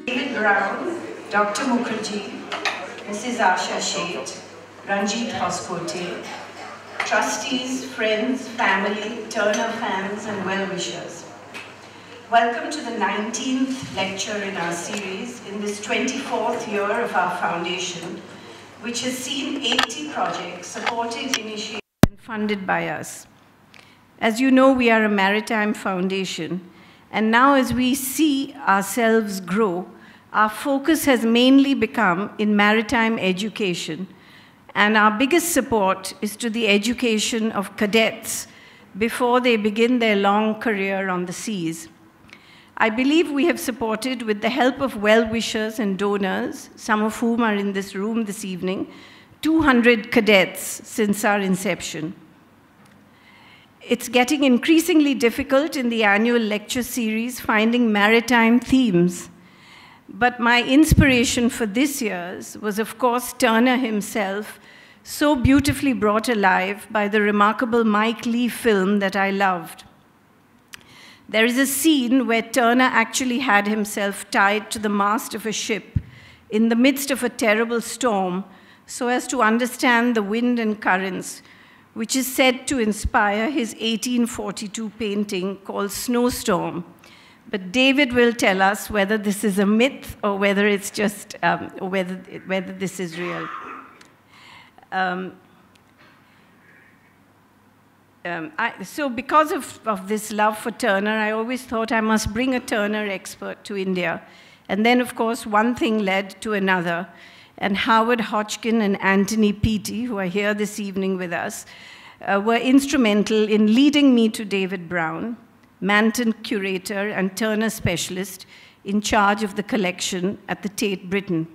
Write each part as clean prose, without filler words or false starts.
David Brown, Dr. Mukherjee, Mrs. Asha Sheth, Ranjit Hoskote, trustees, friends, family, Turner fans, and well-wishers. Welcome to the 19th lecture in our series in this 24th year of our foundation, which has seen 80 projects supported, initiated, and funded by us. As you know, we are a maritime foundation, and now as we see ourselves grow, our focus has mainly become in maritime education, and our biggest support is to the education of cadets before they begin their long career on the seas. I believe we have supported, with the help of well-wishers and donors, some of whom are in this room this evening, 200 cadets since our inception. It's getting increasingly difficult in the annual lecture series finding maritime themes. But my inspiration for this year's was, of course, Turner himself, so beautifully brought alive by the remarkable Mike Leigh film that I loved. There is a scene where Turner actually had himself tied to the mast of a ship in the midst of a terrible storm so as to understand the wind and currents, which is said to inspire his 1842 painting called Snowstorm. But David will tell us whether this is a myth or whether it's just, whether this is real. So because of this love for Turner, I always thought I must bring a Turner expert to India. And then, of course, one thing led to another. And Howard Hodgkin and Anthony Peaty, who are here this evening with us, were instrumental in leading me to David Brown, Manton curator and Turner specialist in charge of the collection at the Tate Britain.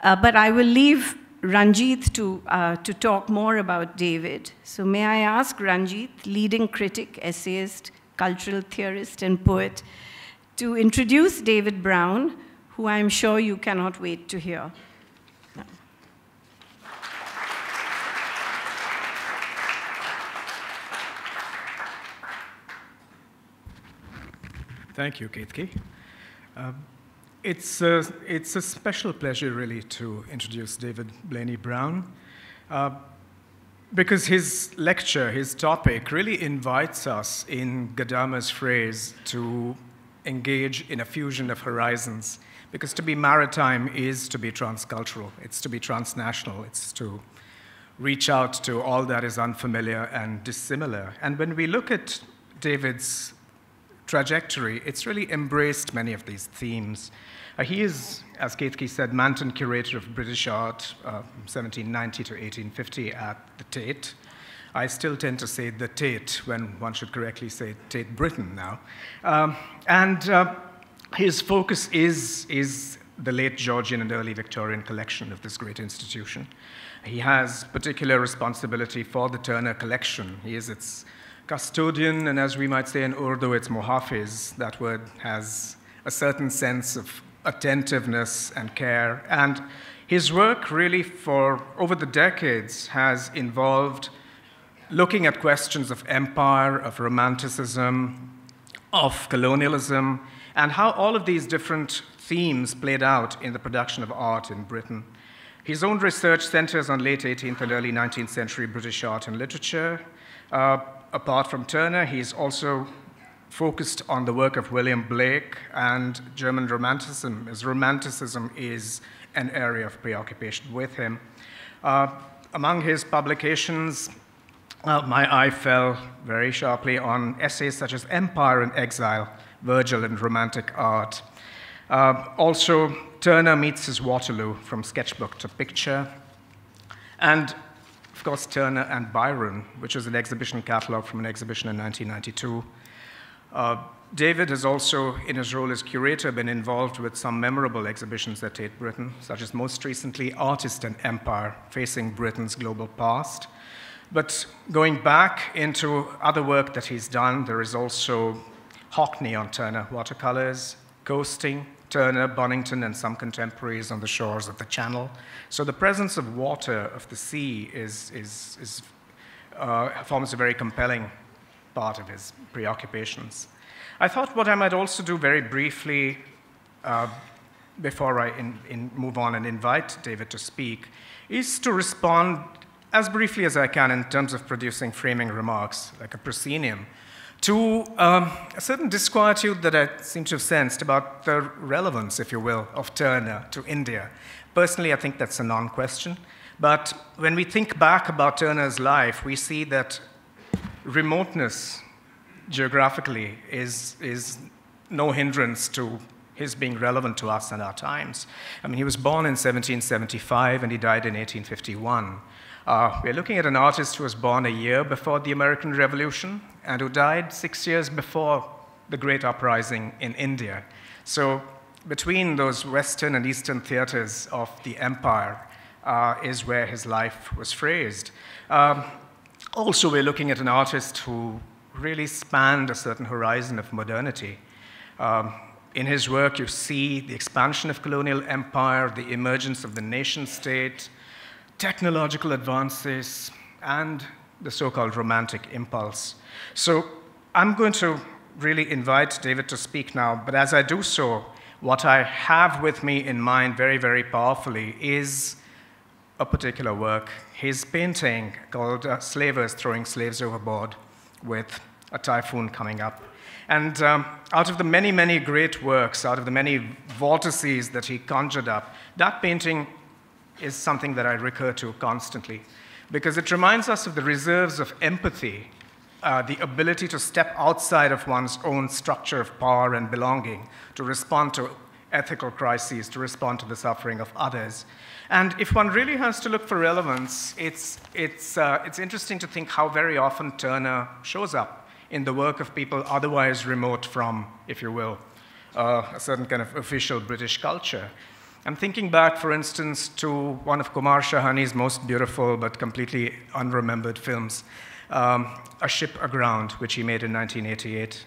But I will leave Ranjit to talk more about David. So may I ask Ranjit, leading critic, essayist, cultural theorist, and poet, to introduce David Brown, who I'm sure you cannot wait to hear. Thank you, Ketki. It's a special pleasure, really, to introduce David Blayney Brown, because his lecture, his topic, really invites us, in Gadamer's phrase, to engage in a fusion of horizons. Because to be maritime is to be transcultural, it's to be transnational, it's to reach out to all that is unfamiliar and dissimilar. And when we look at David's trajectory, it's really embraced many of these themes. He is, as Ketki said, Manton Curator of British Art, 1790 to 1850 at the Tate. I still tend to say the Tate when one should correctly say Tate Britain now. His focus is the late Georgian and early Victorian collection of this great institution. He has particular responsibility for the Turner collection. He is its custodian, and as we might say in Urdu, it's muhafiz. That word has a certain sense of attentiveness and care. And his work really over the decades has involved looking at questions of empire, of romanticism, of colonialism, and how all of these different themes played out in the production of art in Britain. His own research centers on late 18th and early 19th century British art and literature. Apart from Turner, he's also focused on the work of William Blake and German Romanticism, as Romanticism is an area of preoccupation with him. Among his publications, my eye fell very sharply on essays such as Empire and Exile, Virgil and Romantic Art. Also, Turner meets his Waterloo, from sketchbook to picture. And of course, Turner and Byron, which is an exhibition catalog from an exhibition in 1992. David has also, in his role as curator, been involved with some memorable exhibitions at Tate Britain, such as most recently Artist and Empire, Facing Britain's Global Past. But going back into other work that he's done, there is also Hockney on Turner watercolors, Coasting, Turner, Bonington, and some contemporaries on the shores of the Channel. So the presence of water, of the sea, forms a very compelling part of his preoccupations. I thought what I might also do very briefly before I move on and invite David to speak, is to respond as briefly as I can in terms of producing framing remarks, like a proscenium, to a certain disquietude that I seem to have sensed about the relevance, if you will, of Turner to India. Personally, I think that's a non-question. But when we think back about Turner's life, we see that remoteness geographically is no hindrance to his being relevant to us and our times. I mean, he was born in 1775 and he died in 1851. We're looking at an artist who was born a year before the American Revolution and who died 6 years before the Great Uprising in India. So between those Western and Eastern theaters of the empire is where his life was phrased. Also, we're looking at an artist who really spanned a certain horizon of modernity. In his work, you see the expansion of colonial empire, the emergence of the nation-state, technological advances, and the so-called romantic impulse. So I'm going to really invite David to speak now, but as I do so, what I have with me in mind very, very powerfully is a particular work, his painting called Slavers Throwing Slaves Overboard, with a typhoon coming up. And out of the many, many great works, out of the many vortices that he conjured up, that painting is something that I recur to constantly, because it reminds us of the reserves of empathy, the ability to step outside of one's own structure of power and belonging, to respond to ethical crises, to respond to the suffering of others. And if one really has to look for relevance, it's interesting to think how very often Turner shows up in the work of people otherwise remote from, if you will, a certain kind of official British culture. I'm thinking back, for instance, to one of Kumar Shahani's most beautiful but completely unremembered films, A Ship Aground, which he made in 1988.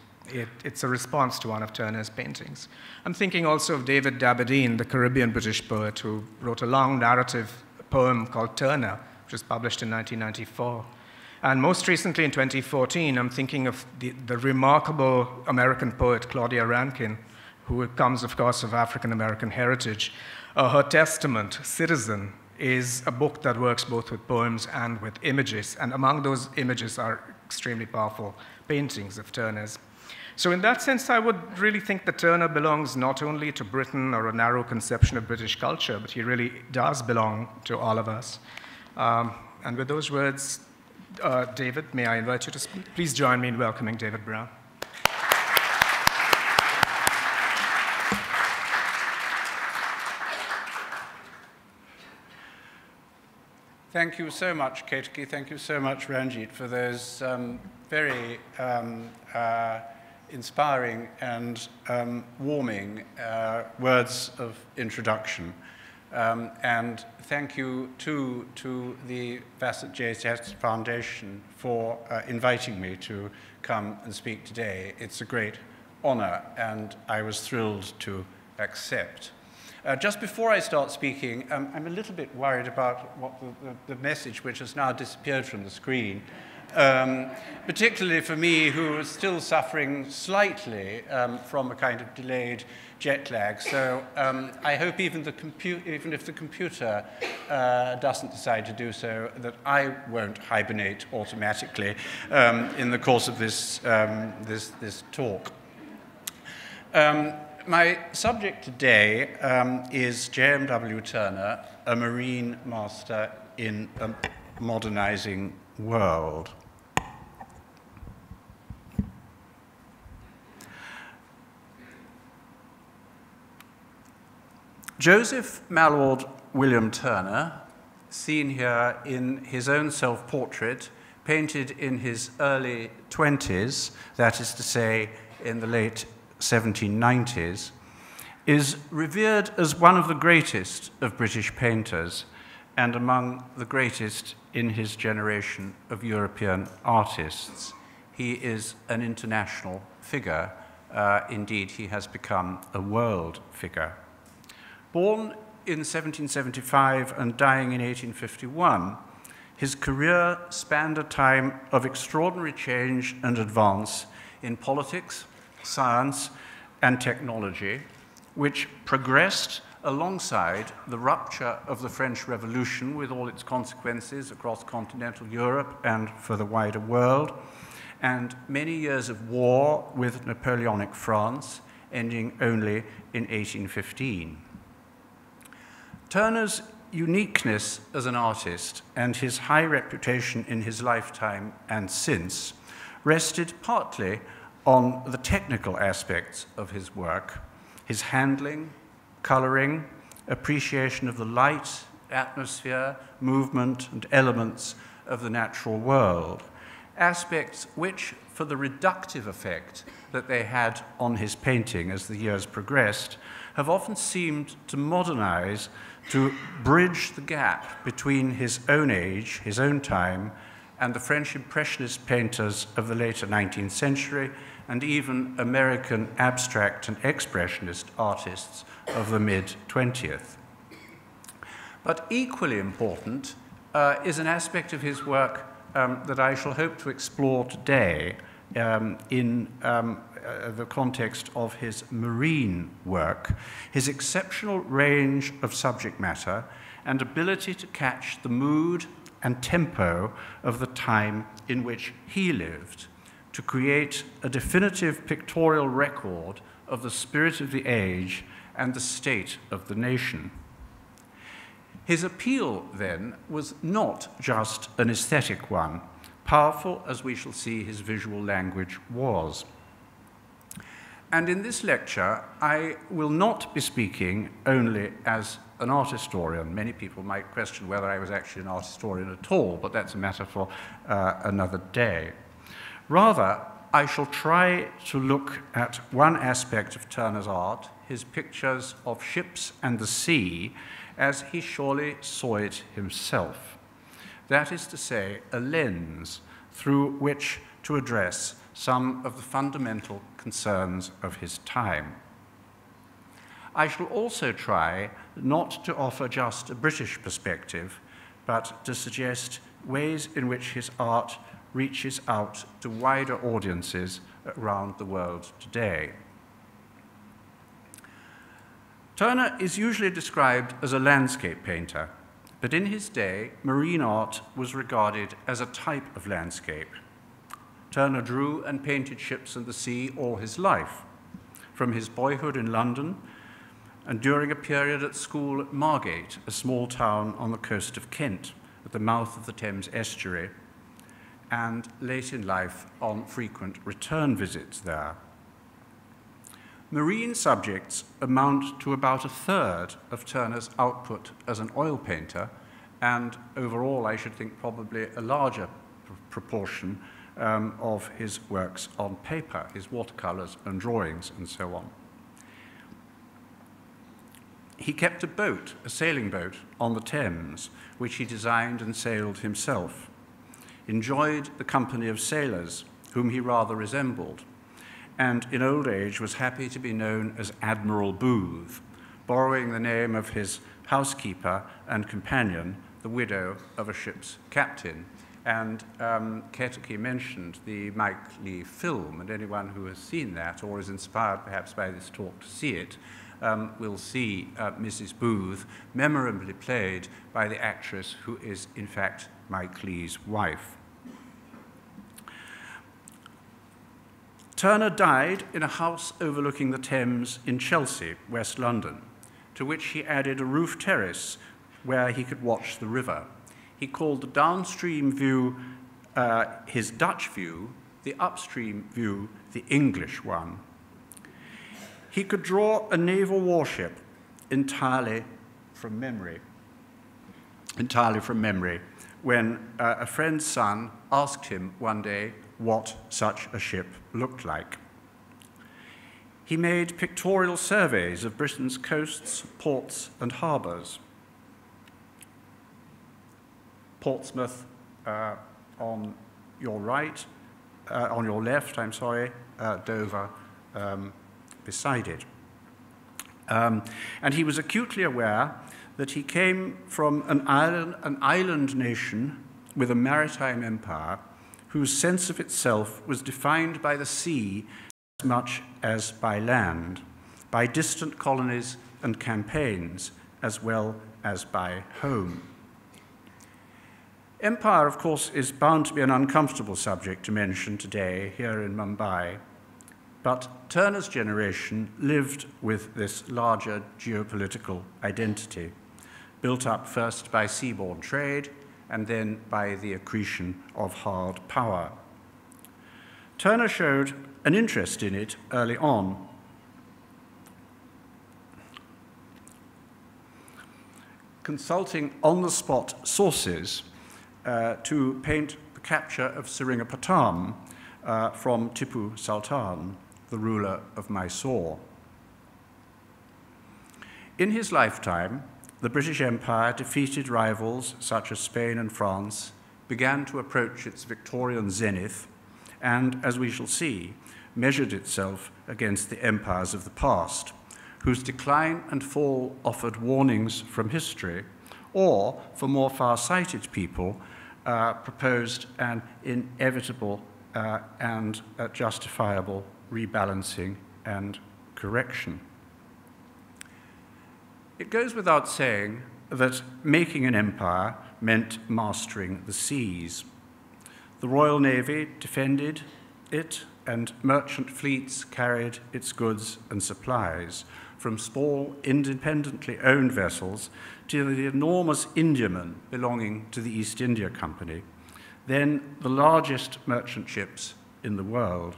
It's a response to one of Turner's paintings. I'm thinking also of David Daberdeen, the Caribbean British poet, who wrote a long narrative poem called Turner, which was published in 1994. And most recently, in 2014, I'm thinking of the remarkable American poet Claudia Rankine, who comes, of course, of African-American heritage. Her Testament, Citizen, is a book that works both with poems and with images, and among those images are extremely powerful paintings of Turner's. So in that sense, I would really think that Turner belongs not only to Britain or a narrow conception of British culture, but he really does belong to all of us. And with those words, David, may I invite you to speak? Please join me in welcoming David Brown. Thank you so much, Ketki. Thank you so much, Ranjit, for those very inspiring and warming words of introduction. And thank you, too, to the Vasant J.M.W. Foundation for inviting me to come and speak today. It's a great honor, and I was thrilled to accept. Just before I start speaking, I'm a little bit worried about what the message which has now disappeared from the screen, particularly for me, who is still suffering slightly from a kind of delayed jet lag. So I hope even if the computer doesn't decide to do so, that I won't hibernate automatically in the course of this talk. My subject today is J.M.W. Turner, a marine master in a modernizing world. Joseph Mallord William Turner, seen here in his own self-portrait, painted in his early 20s, that is to say, in the late 1790s, is revered as one of the greatest of British painters and among the greatest in his generation of European artists. He is an international figure. Indeed, he has become a world figure. Born in 1775 and dying in 1851, his career spanned a time of extraordinary change and advance in politics, science, and technology, which progressed alongside the rupture of the French Revolution with all its consequences across continental Europe and for the wider world, and many years of war with Napoleonic France, ending only in 1815. Turner's uniqueness as an artist and his high reputation in his lifetime and since rested partly on the technical aspects of his work, his handling, coloring, appreciation of the light, atmosphere, movement, and elements of the natural world, aspects which, for the reductive effect that they had on his painting as the years progressed, have often seemed to modernize, to bridge the gap between his own age, his own time, and the French Impressionist painters of the later 19th century, and even American abstract and expressionist artists of the mid-20th. But equally important is an aspect of his work that I shall hope to explore today in the context of his marine work, his exceptional range of subject matter and ability to catch the mood and tempo of the time in which he lived, to create a definitive pictorial record of the spirit of the age and the state of the nation. His appeal, then, was not just an aesthetic one, powerful as we shall see his visual language was. And in this lecture, I will not be speaking only as an art historian. Many people might question whether I was actually an art historian at all, but that's a matter for another day. Rather, I shall try to look at one aspect of Turner's art, his pictures of ships and the sea, as he surely saw it himself. That is to say, a lens through which to address some of the fundamental concerns of his time. I shall also try not to offer just a British perspective, but to suggest ways in which his art reaches out to wider audiences around the world today. Turner is usually described as a landscape painter, but in his day, marine art was regarded as a type of landscape. Turner drew and painted ships and the sea all his life, from his boyhood in London and during a period at school at Margate, a small town on the coast of Kent, at the mouth of the Thames estuary, and late in life on frequent return visits there. Marine subjects amount to about a third of Turner's output as an oil painter, and overall, I should think probably a larger proportion of his works on paper, his watercolors and drawings and so on. He kept a boat, a sailing boat, on the Thames, which he designed and sailed himself, enjoyed the company of sailors, whom he rather resembled, and in old age was happy to be known as Admiral Booth, borrowing the name of his housekeeper and companion, the widow of a ship's captain. And Keteke mentioned the Mike Leigh film, and anyone who has seen that or is inspired perhaps by this talk to see it will see Mrs. Booth memorably played by the actress who is in fact Mike Leigh's wife. Turner died in a house overlooking the Thames in Chelsea, West London, to which he added a roof terrace where he could watch the river. He called the downstream view his Dutch view, the upstream view the English one. He could draw a naval warship entirely from memory, when a friend's son asked him one day what such a ship looked like. He made pictorial surveys of Britain's coasts, ports, and harbors. Portsmouth on your right, on your left, I'm sorry, Dover beside it. And he was acutely aware that he came from an island nation with a maritime empire whose sense of itself was defined by the sea as much as by land, by distant colonies and campaigns, as well as by home. Empire, of course, is bound to be an uncomfortable subject to mention today here in Mumbai, but Turner's generation lived with this larger geopolitical identity, built up first by seaborne trade and then by the accretion of hard power. Turner showed an interest in it early on. Consulting on-the-spot sources to paint the capture of Seringapatam from Tipu Sultan, the ruler of Mysore. In his lifetime, the British Empire defeated rivals such as Spain and France, began to approach its Victorian zenith, and, as we shall see, measured itself against the empires of the past, whose decline and fall offered warnings from history, or, for more far-sighted people, proposed an inevitable and justifiable rebalancing and correction. It goes without saying that making an empire meant mastering the seas. The Royal Navy defended it, and merchant fleets carried its goods and supplies, from small, independently owned vessels to the enormous Indiaman belonging to the East India Company, then the largest merchant ships in the world,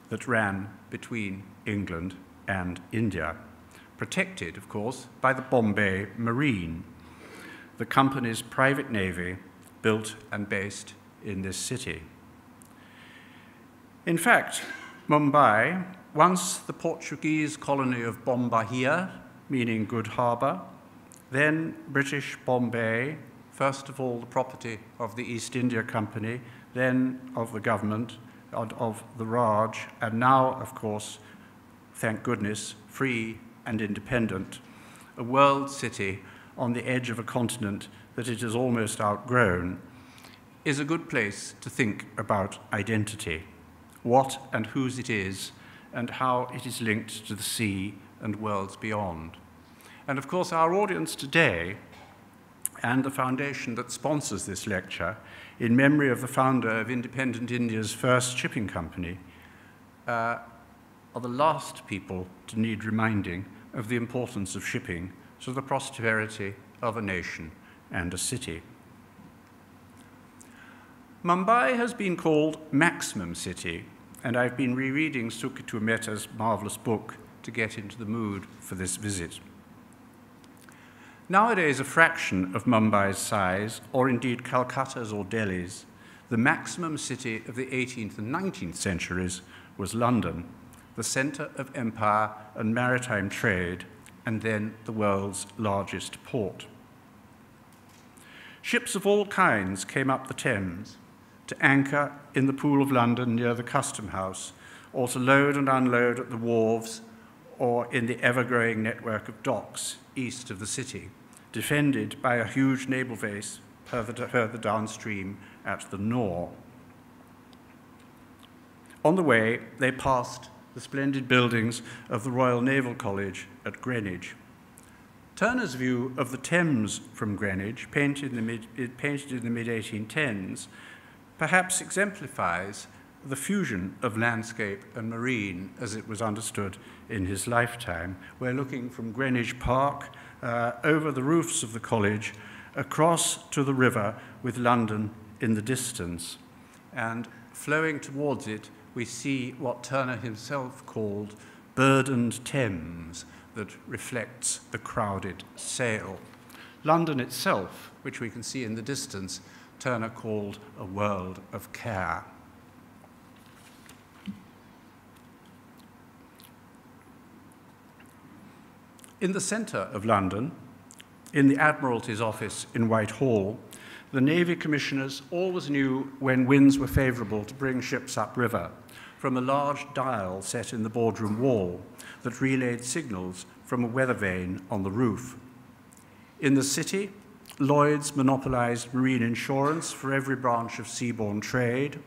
that ran between England and India, protected, of course, by the Bombay Marine, the company's private navy built and based in this city. In fact, Mumbai, once the Portuguese colony of Bombahia, meaning good harbour, then British Bombay, first of all the property of the East India Company, then of the government, of the Raj, and now, of course, thank goodness, free and independent, a world city on the edge of a continent that it has almost outgrown, is a good place to think about identity, what and whose it is, and how it is linked to the sea and worlds beyond. And of course, our audience today, and the foundation that sponsors this lecture, in memory of the founder of independent India's first shipping company, are the last people to need reminding of the importance of shipping to the prosperity of a nation and a city. Mumbai has been called Maximum City, and I've been rereading Sukitu Mehta's marvelous book to get into the mood for this visit. Nowadays, a fraction of Mumbai's size, or indeed Calcutta's or Delhi's, the maximum city of the 18th and 19th centuries was London, the centre of empire and maritime trade, and then the world's largest port. Ships of all kinds came up the Thames to anchor in the Pool of London near the Custom House, or to load and unload at the wharves, or in the ever-growing network of docks east of the city, defended by a huge naval base further downstream at the Nore. On the way, they passed the splendid buildings of the Royal Naval College at Greenwich. Turner's view of the Thames from Greenwich, painted in the mid-1810s, perhaps exemplifies the fusion of landscape and marine as it was understood in his lifetime. We're looking from Greenwich Park over the roofs of the college across to the river with London in the distance. And flowing towards it, we see what Turner himself called burdened Thames that reflects the crowded sail. London itself, which we can see in the distance, Turner called a world of care. In the centre of London, in the Admiralty's office in Whitehall, the Navy commissioners always knew when winds were favourable to bring ships upriver from a large dial set in the boardroom wall that relayed signals from a weather vane on the roof. In the city, Lloyd's monopolised marine insurance for every branch of seaborne trade.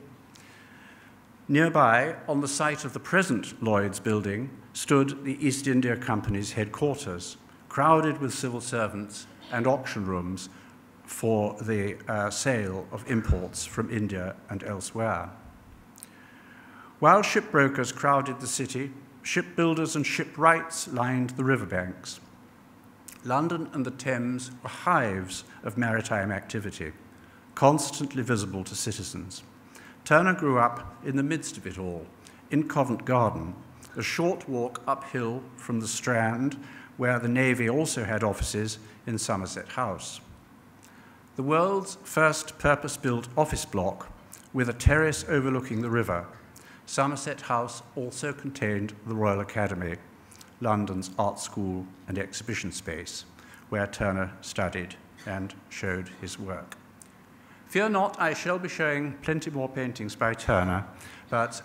Nearby, on the site of the present Lloyd's building, stood the East India Company's headquarters, crowded with civil servants and auction rooms for the sale of imports from India and elsewhere. While shipbrokers crowded the city, shipbuilders and shipwrights lined the riverbanks. London and the Thames were hives of maritime activity, constantly visible to citizens. Turner grew up in the midst of it all, in Covent Garden, a short walk uphill from the Strand, where the Navy also had offices in Somerset House. The world's first purpose-built office block, with a terrace overlooking the river, Somerset House also contained the Royal Academy, London's art school and exhibition space, where Turner studied and showed his work. Fear not, I shall be showing plenty more paintings by Turner, but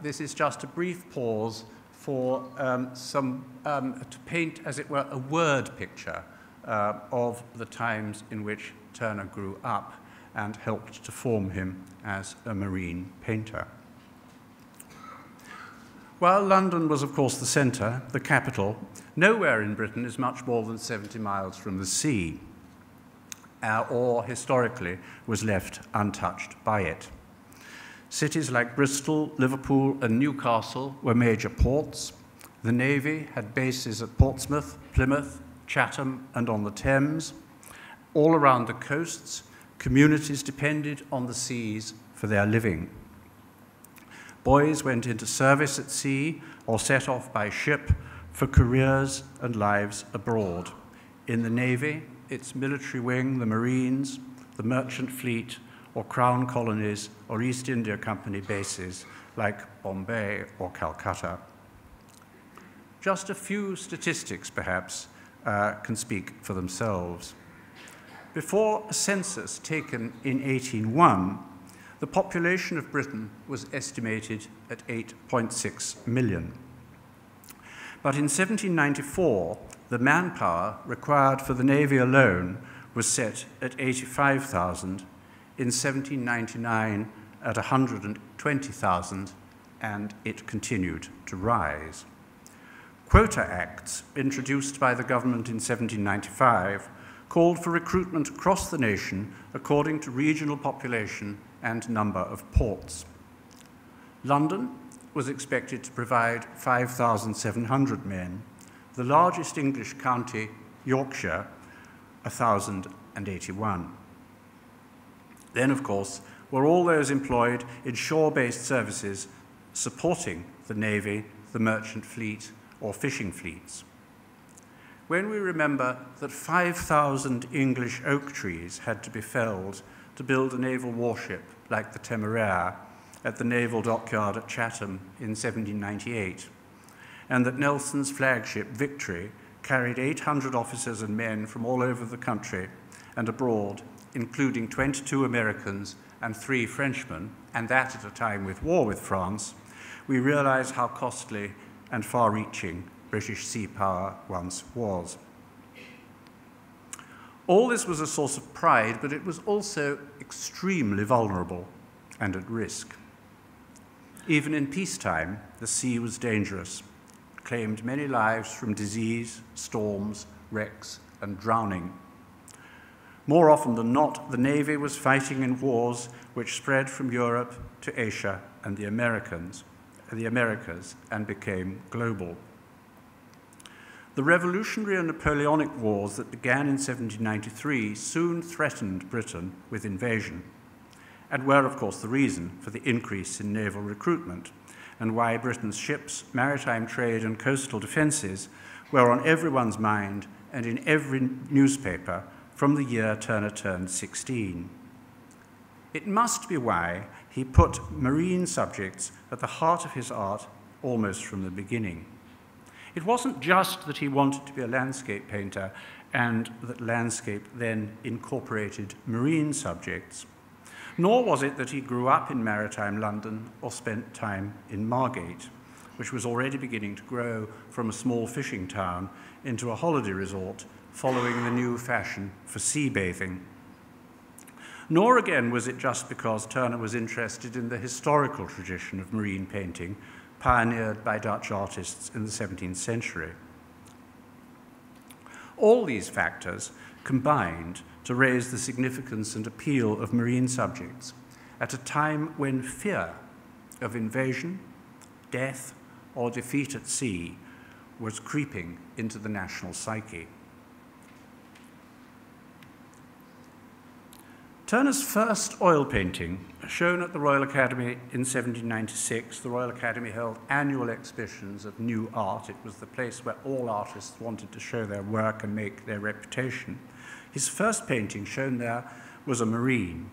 this is just a brief pause for to paint, as it were, a word picture of the times in which Turner grew up and helped to form him as a marine painter. While London was, of course, the centre, the capital, nowhere in Britain is much more than 70 miles from the sea, or historically was left untouched by it. Cities like Bristol, Liverpool, and Newcastle were major ports. The Navy had bases at Portsmouth, Plymouth, Chatham, and on the Thames. All around the coasts, communities depended on the seas for their living. Boys went into service at sea or set off by ship for careers and lives abroad. In the Navy, its military wing, the Marines, the merchant fleet, or crown colonies or East India Company bases like Bombay or Calcutta. Just a few statistics, perhaps, can speak for themselves. Before a census taken in 1801, the population of Britain was estimated at 8.6 million. But in 1794, the manpower required for the Navy alone was set at 85,000, in 1799 at 120,000, and it continued to rise. Quota Acts, introduced by the government in 1795, called for recruitment across the nation according to regional population and number of ports. London was expected to provide 5,700 men, the largest English county, Yorkshire, 1,081. Then, of course, were all those employed in shore-based services supporting the Navy, the merchant fleet, or fishing fleets. When we remember that 5,000 English oak trees had to be felled to build a naval warship like the Temeraire at the naval dockyard at Chatham in 1798, and that Nelson's flagship Victory carried 800 officers and men from all over the country and abroad, including 22 Americans and 3 Frenchmen, and that at a time with war with France, we realize how costly and far-reaching British sea power once was. All this was a source of pride, but it was also extremely vulnerable and at risk. Even in peacetime, the sea was dangerous, claimed many lives from disease, storms, wrecks, and drowning. More often than not, the Navy was fighting in wars which spread from Europe to Asia and the Americas, and became global. The Revolutionary and Napoleonic Wars that began in 1793 soon threatened Britain with invasion, and were, of course, the reason for the increase in naval recruitment, and why Britain's ships, maritime trade, and coastal defences were on everyone's mind and in every newspaper from the year Turner turned 16. It must be why he put marine subjects at the heart of his art almost from the beginning. It wasn't just that he wanted to be a landscape painter and that landscape then incorporated marine subjects, nor was it that he grew up in maritime London or spent time in Margate, which was already beginning to grow from a small fishing town into a holiday resort following the new fashion for sea bathing. Nor again was it just because Turner was interested in the historical tradition of marine painting pioneered by Dutch artists in the 17th century. All these factors combined to raise the significance and appeal of marine subjects at a time when fear of invasion, death, or defeat at sea was creeping into the national psyche. Turner's first oil painting, shown at the Royal Academy in 1796, the Royal Academy held annual exhibitions of new art. It was the place where all artists wanted to show their work and make their reputation. His first painting shown there was a marine.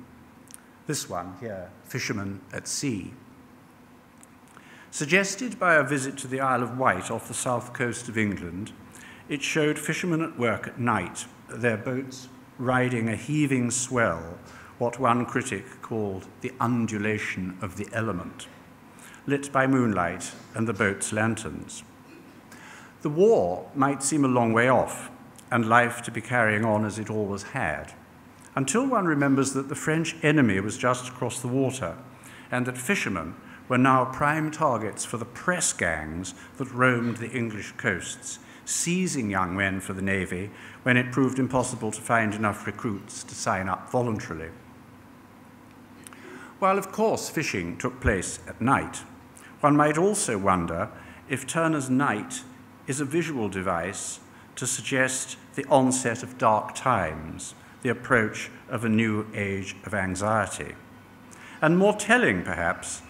This one here, Fisherman at Sea. Suggested by a visit to the Isle of Wight off the south coast of England, it showed fishermen at work at night, their boats riding a heaving swell, what one critic called the undulation of the element, lit by moonlight and the boat's lanterns. The war might seem a long way off, and life to be carrying on as it always had, until one remembers that the French enemy was just across the water, and that fishermen were now prime targets for the press gangs that roamed the English coasts, seizing young men for the Navy when it proved impossible to find enough recruits to sign up voluntarily. While, of course, fishing took place at night, one might also wonder if Turner's night is a visual device to suggest the onset of dark times, the approach of a new age of anxiety. And more telling, perhaps,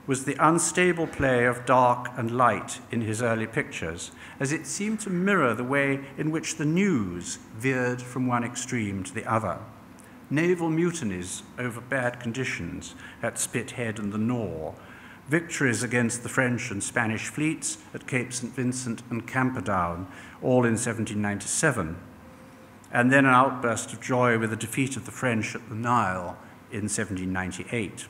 was the unstable play of dark and light in his early pictures, as it seemed to mirror the way in which the news veered from one extreme to the other. Naval mutinies over bad conditions at Spithead and the Nore, victories against the French and Spanish fleets at Cape St. Vincent and Camperdown, all in 1797, and then an outburst of joy with the defeat of the French at the Nile in 1798.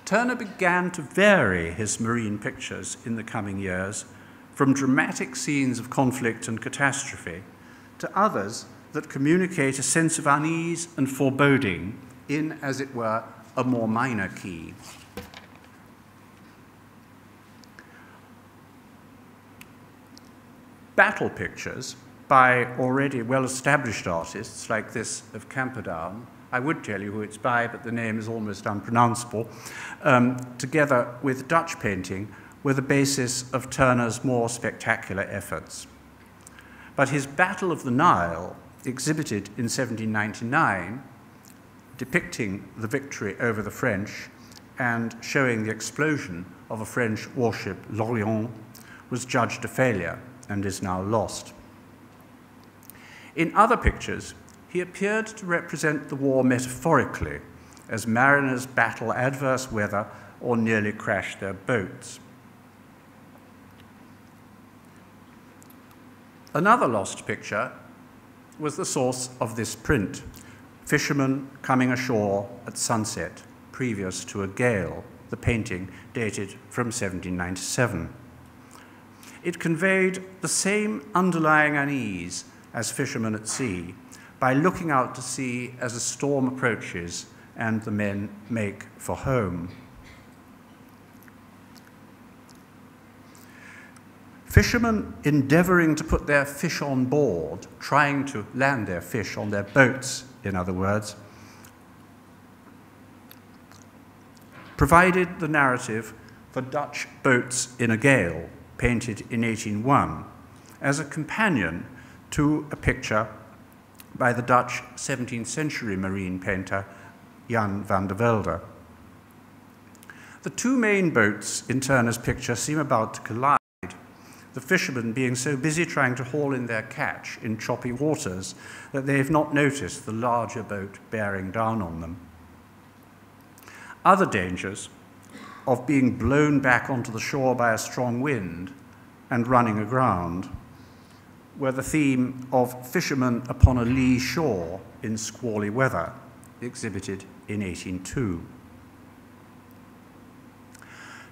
Turner began to vary his marine pictures in the coming years from dramatic scenes of conflict and catastrophe to others that communicate a sense of unease and foreboding in, as it were, a more minor key. Battle pictures by already well-established artists like this of Camperdown, I would tell you who it's by, but the name is almost unpronounceable, together with Dutch painting, were the basis of Turner's more spectacular efforts. But his Battle of the Nile, exhibited in 1799, depicting the victory over the French and showing the explosion of a French warship, L'Orient, was judged a failure and is now lost. In other pictures, he appeared to represent the war metaphorically, as mariners battle adverse weather or nearly crash their boats. Another lost picture was the source of this print, fishermen coming ashore at sunset, previous to a gale, the painting dated from 1797. It conveyed the same underlying unease as Fishermen at Sea, by looking out to sea as a storm approaches and the men make for home. Fishermen endeavoring to put their fish on board, trying to land their fish on their boats, in other words, provided the narrative for Dutch Boats in a Gale, painted in 1801, as a companion to a picture by the Dutch 17th century marine painter Jan van der Velde. The two main boats in Turner's picture seem about to collide, the fishermen being so busy trying to haul in their catch in choppy waters that they have not noticed the larger boat bearing down on them. Other dangers of being blown back onto the shore by a strong wind and running aground were the theme of Fishermen upon a lee shore in squally weather, exhibited in 1802.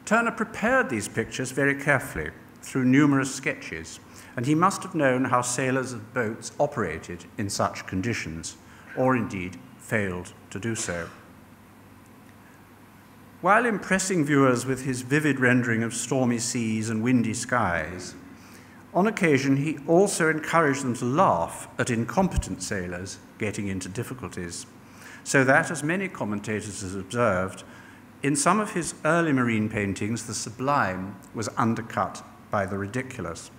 Turner prepared these pictures very carefully through numerous sketches, and he must have known how sailors of boats operated in such conditions, or indeed failed to do so. While impressing viewers with his vivid rendering of stormy seas and windy skies, on occasion he also encouraged them to laugh at incompetent sailors getting into difficulties, so that, as many commentators have observed, in some of his early marine paintings, the sublime was undercut by the ridiculous.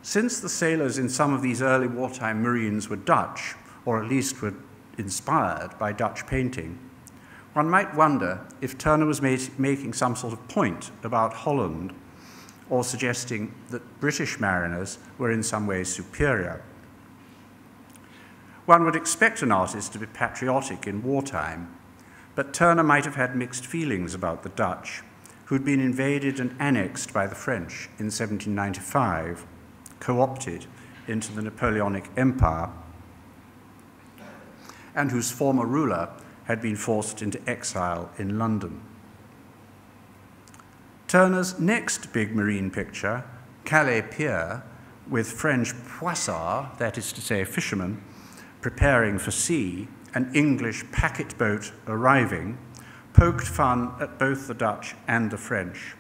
Since the sailors in some of these early wartime marines were Dutch, or at least were inspired by Dutch painting, one might wonder if Turner was making some sort of point about Holland, or suggesting that British mariners were in some ways superior. One would expect an artist to be patriotic in wartime, but Turner might have had mixed feelings about the Dutch, who'd been invaded and annexed by the French in 1795, co-opted into the Napoleonic Empire, and whose former ruler had been forced into exile in London. Turner's next big marine picture, Calais Pier, with French poissards, that is to say fishermen, preparing for sea, an English packet boat arriving, poked fun at both the Dutch and the French.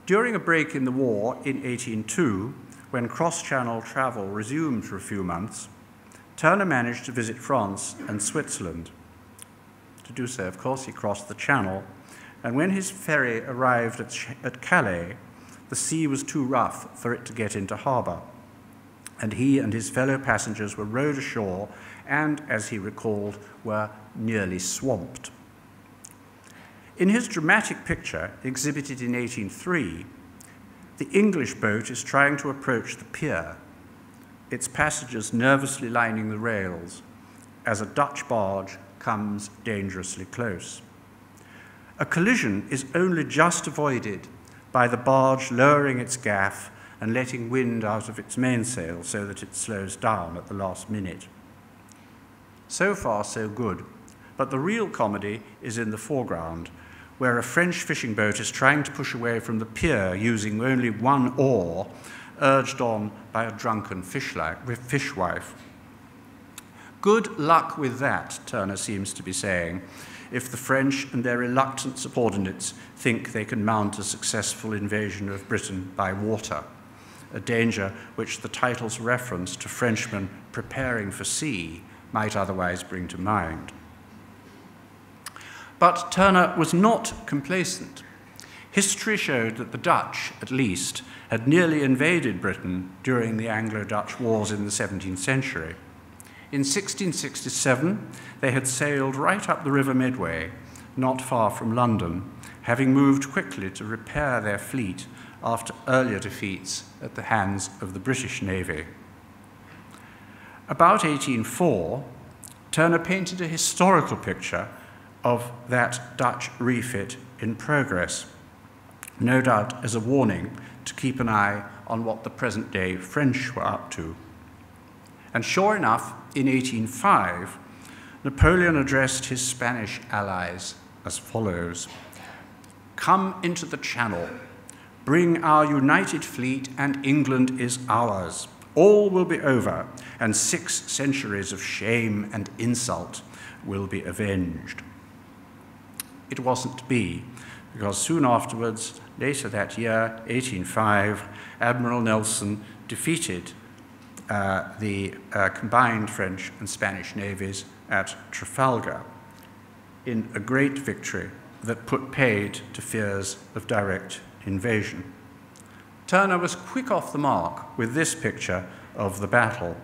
During a break in the war in 1802, when cross-channel travel resumed for a few months, Turner managed to visit France and Switzerland. To do so, of course, he crossed the Channel, and when his ferry arrived at Calais, the sea was too rough for it to get into harbour, and he and his fellow passengers were rowed ashore and, as he recalled, were nearly swamped. In his dramatic picture, exhibited in 1803, the English boat is trying to approach the pier, its passengers nervously lining the rails, as a Dutch barge comes dangerously close. A collision is only just avoided by the barge lowering its gaff and letting wind out of its mainsail so that it slows down at the last minute. So far, so good, but the real comedy is in the foreground, where a French fishing boat is trying to push away from the pier using only one oar, urged on by a drunken fishwife. Good luck with that, Turner seems to be saying, if the French and their reluctant subordinates think they can mount a successful invasion of Britain by water, a danger which the title's reference to Frenchmen preparing for sea might otherwise bring to mind. But Turner was not complacent. History showed that the Dutch, at least, had nearly invaded Britain during the Anglo-Dutch Wars in the 17th century. In 1667, they had sailed right up the River Medway, not far from London, having moved quickly to repair their fleet after earlier defeats at the hands of the British Navy. About 1804, Turner painted a historical picture of that Dutch refit in progress, no doubt as a warning to keep an eye on what the present-day French were up to. And sure enough, in 1805, Napoleon addressed his Spanish allies as follows: "Come into the Channel, bring our united fleet, and England is ours. All will be over, and 6 centuries of shame and insult will be avenged." It wasn't to be, because soon afterwards, later that year, 1805, Admiral Nelson defeated the combined French and Spanish navies at Trafalgar in a great victory that put paid to fears of direct invasion. Turner was quick off the mark with this picture of the battle.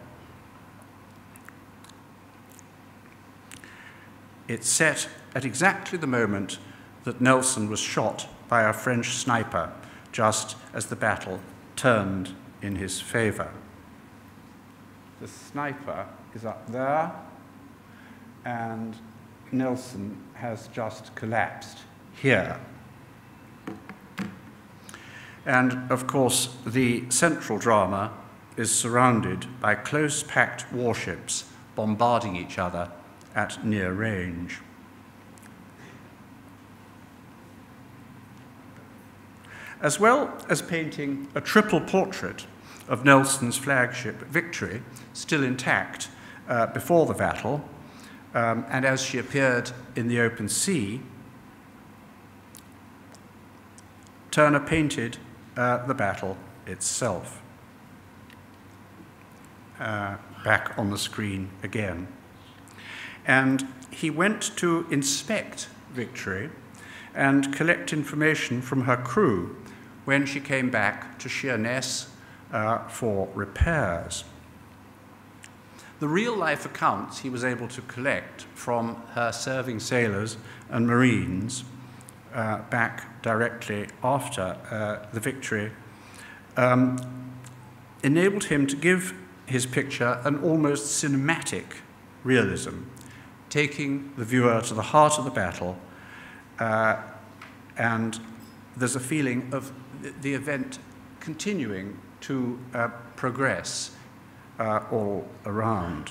It's set at exactly the moment that Nelson was shot by a French sniper, just as the battle turned in his favor. The sniper is up there, and Nelson has just collapsed here. And of course, the central drama is surrounded by close-packed warships bombarding each other at near range. As well as painting a triple portrait of Nelson's flagship Victory, still intact before the battle, and as she appeared in the open sea, Turner painted the battle itself. Back on the screen again. And he went to inspect Victory and collect information from her crew when she came back to Sheerness for repairs. The real-life accounts he was able to collect from her serving sailors and Marines back directly after the Victory enabled him to give his picture an almost cinematic realism, taking the viewer to the heart of the battle, and there's a feeling of the event continuing to progress all around.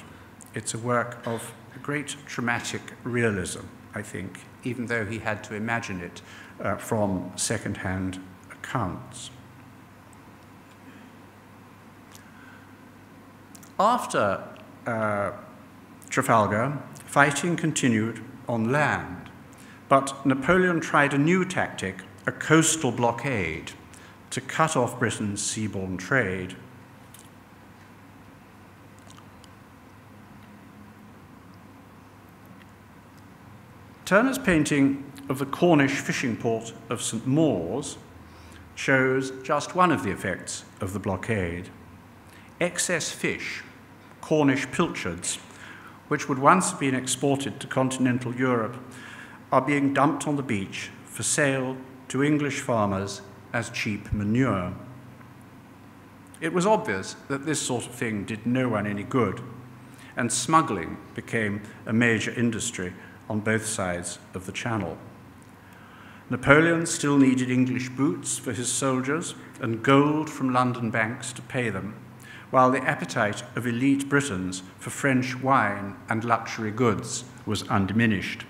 It's a work of great dramatic realism, I think, even though he had to imagine it from second-hand accounts. After Trafalgar, fighting continued on land, but Napoleon tried a new tactic, a coastal blockade, to cut off Britain's seaborne trade. Turner's painting of the Cornish fishing port of St. Mawes shows just one of the effects of the blockade. Excess fish, Cornish pilchards, which would once have been exported to continental Europe, are being dumped on the beach for sale to English farmers as cheap manure. It was obvious that this sort of thing did no one any good, and smuggling became a major industry on both sides of the Channel. Napoleon still needed English boots for his soldiers and gold from London banks to pay them, while the appetite of elite Britons for French wine and luxury goods was undiminished.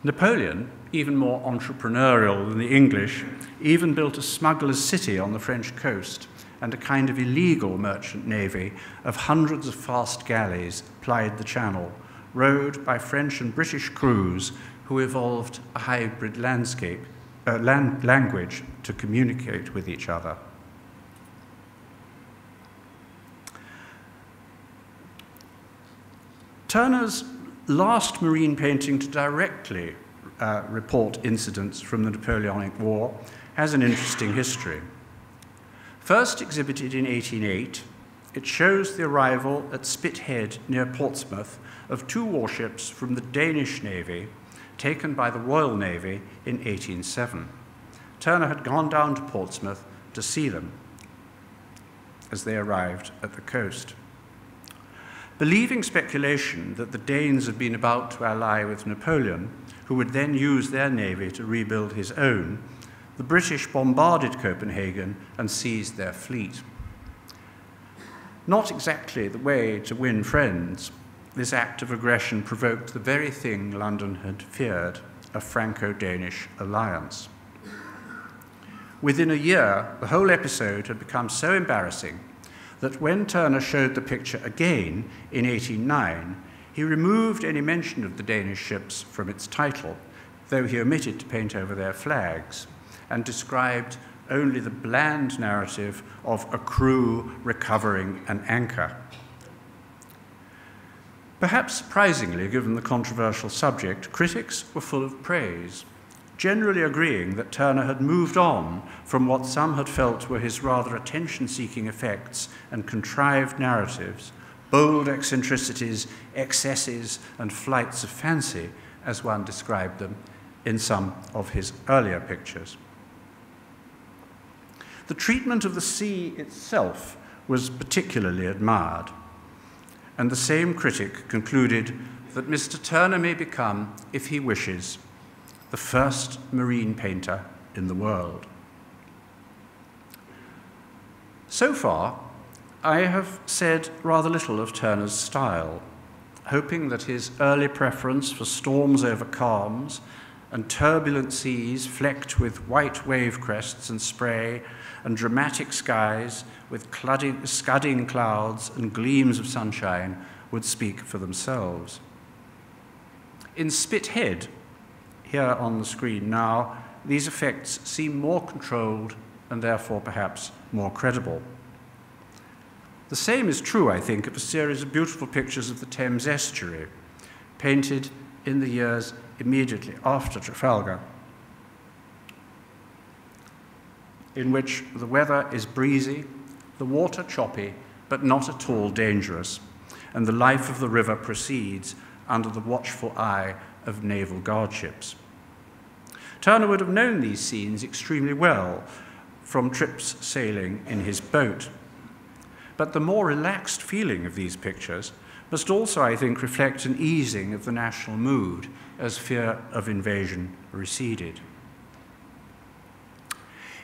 Napoleon, even more entrepreneurial than the English, even built a smuggler's city on the French coast and a kind of illegal merchant navy of hundreds of fast galleys plied the Channel, rowed by French and British crews who evolved a hybrid language to communicate with each other. Turner's last marine painting to directly report incidents from the Napoleonic War has an interesting history. First exhibited in 1808, it shows the arrival at Spithead near Portsmouth of two warships from the Danish Navy taken by the Royal Navy in 1807. Turner had gone down to Portsmouth to see them as they arrived at the coast. Believing speculation that the Danes had been about to ally with Napoleon, who would then use their navy to rebuild his own, the British bombarded Copenhagen and seized their fleet. Not exactly the way to win friends, this act of aggression provoked the very thing London had feared, a Franco-Danish alliance. Within a year, the whole episode had become so embarrassing that when Turner showed the picture again in 1809, he removed any mention of the Danish ships from its title, though he omitted to paint over their flags, and described only the bland narrative of a crew recovering an anchor. Perhaps surprisingly, given the controversial subject, critics were full of praise, generally agreeing that Turner had moved on from what some had felt were his rather attention-seeking effects and contrived narratives, bold eccentricities, excesses, and flights of fancy, as one described them in some of his earlier pictures. The treatment of the sea itself was particularly admired, and the same critic concluded that Mr. Turner may become, if he wishes, the first marine painter in the world. So far, I have said rather little of Turner's style, hoping that his early preference for storms over calms and turbulent seas flecked with white wave crests and spray, and dramatic skies with scudding clouds and gleams of sunshine would speak for themselves. In Spithead, here on the screen now, these effects seem more controlled and therefore perhaps more credible. The same is true, I think, of a series of beautiful pictures of the Thames estuary, painted in the years immediately after Trafalgar, in which the weather is breezy, the water choppy, but not at all dangerous, and the life of the river proceeds under the watchful eye of naval guardships. Turner would have known these scenes extremely well from trips sailing in his boat. But the more relaxed feeling of these pictures must also, I think, reflect an easing of the national mood as fear of invasion receded.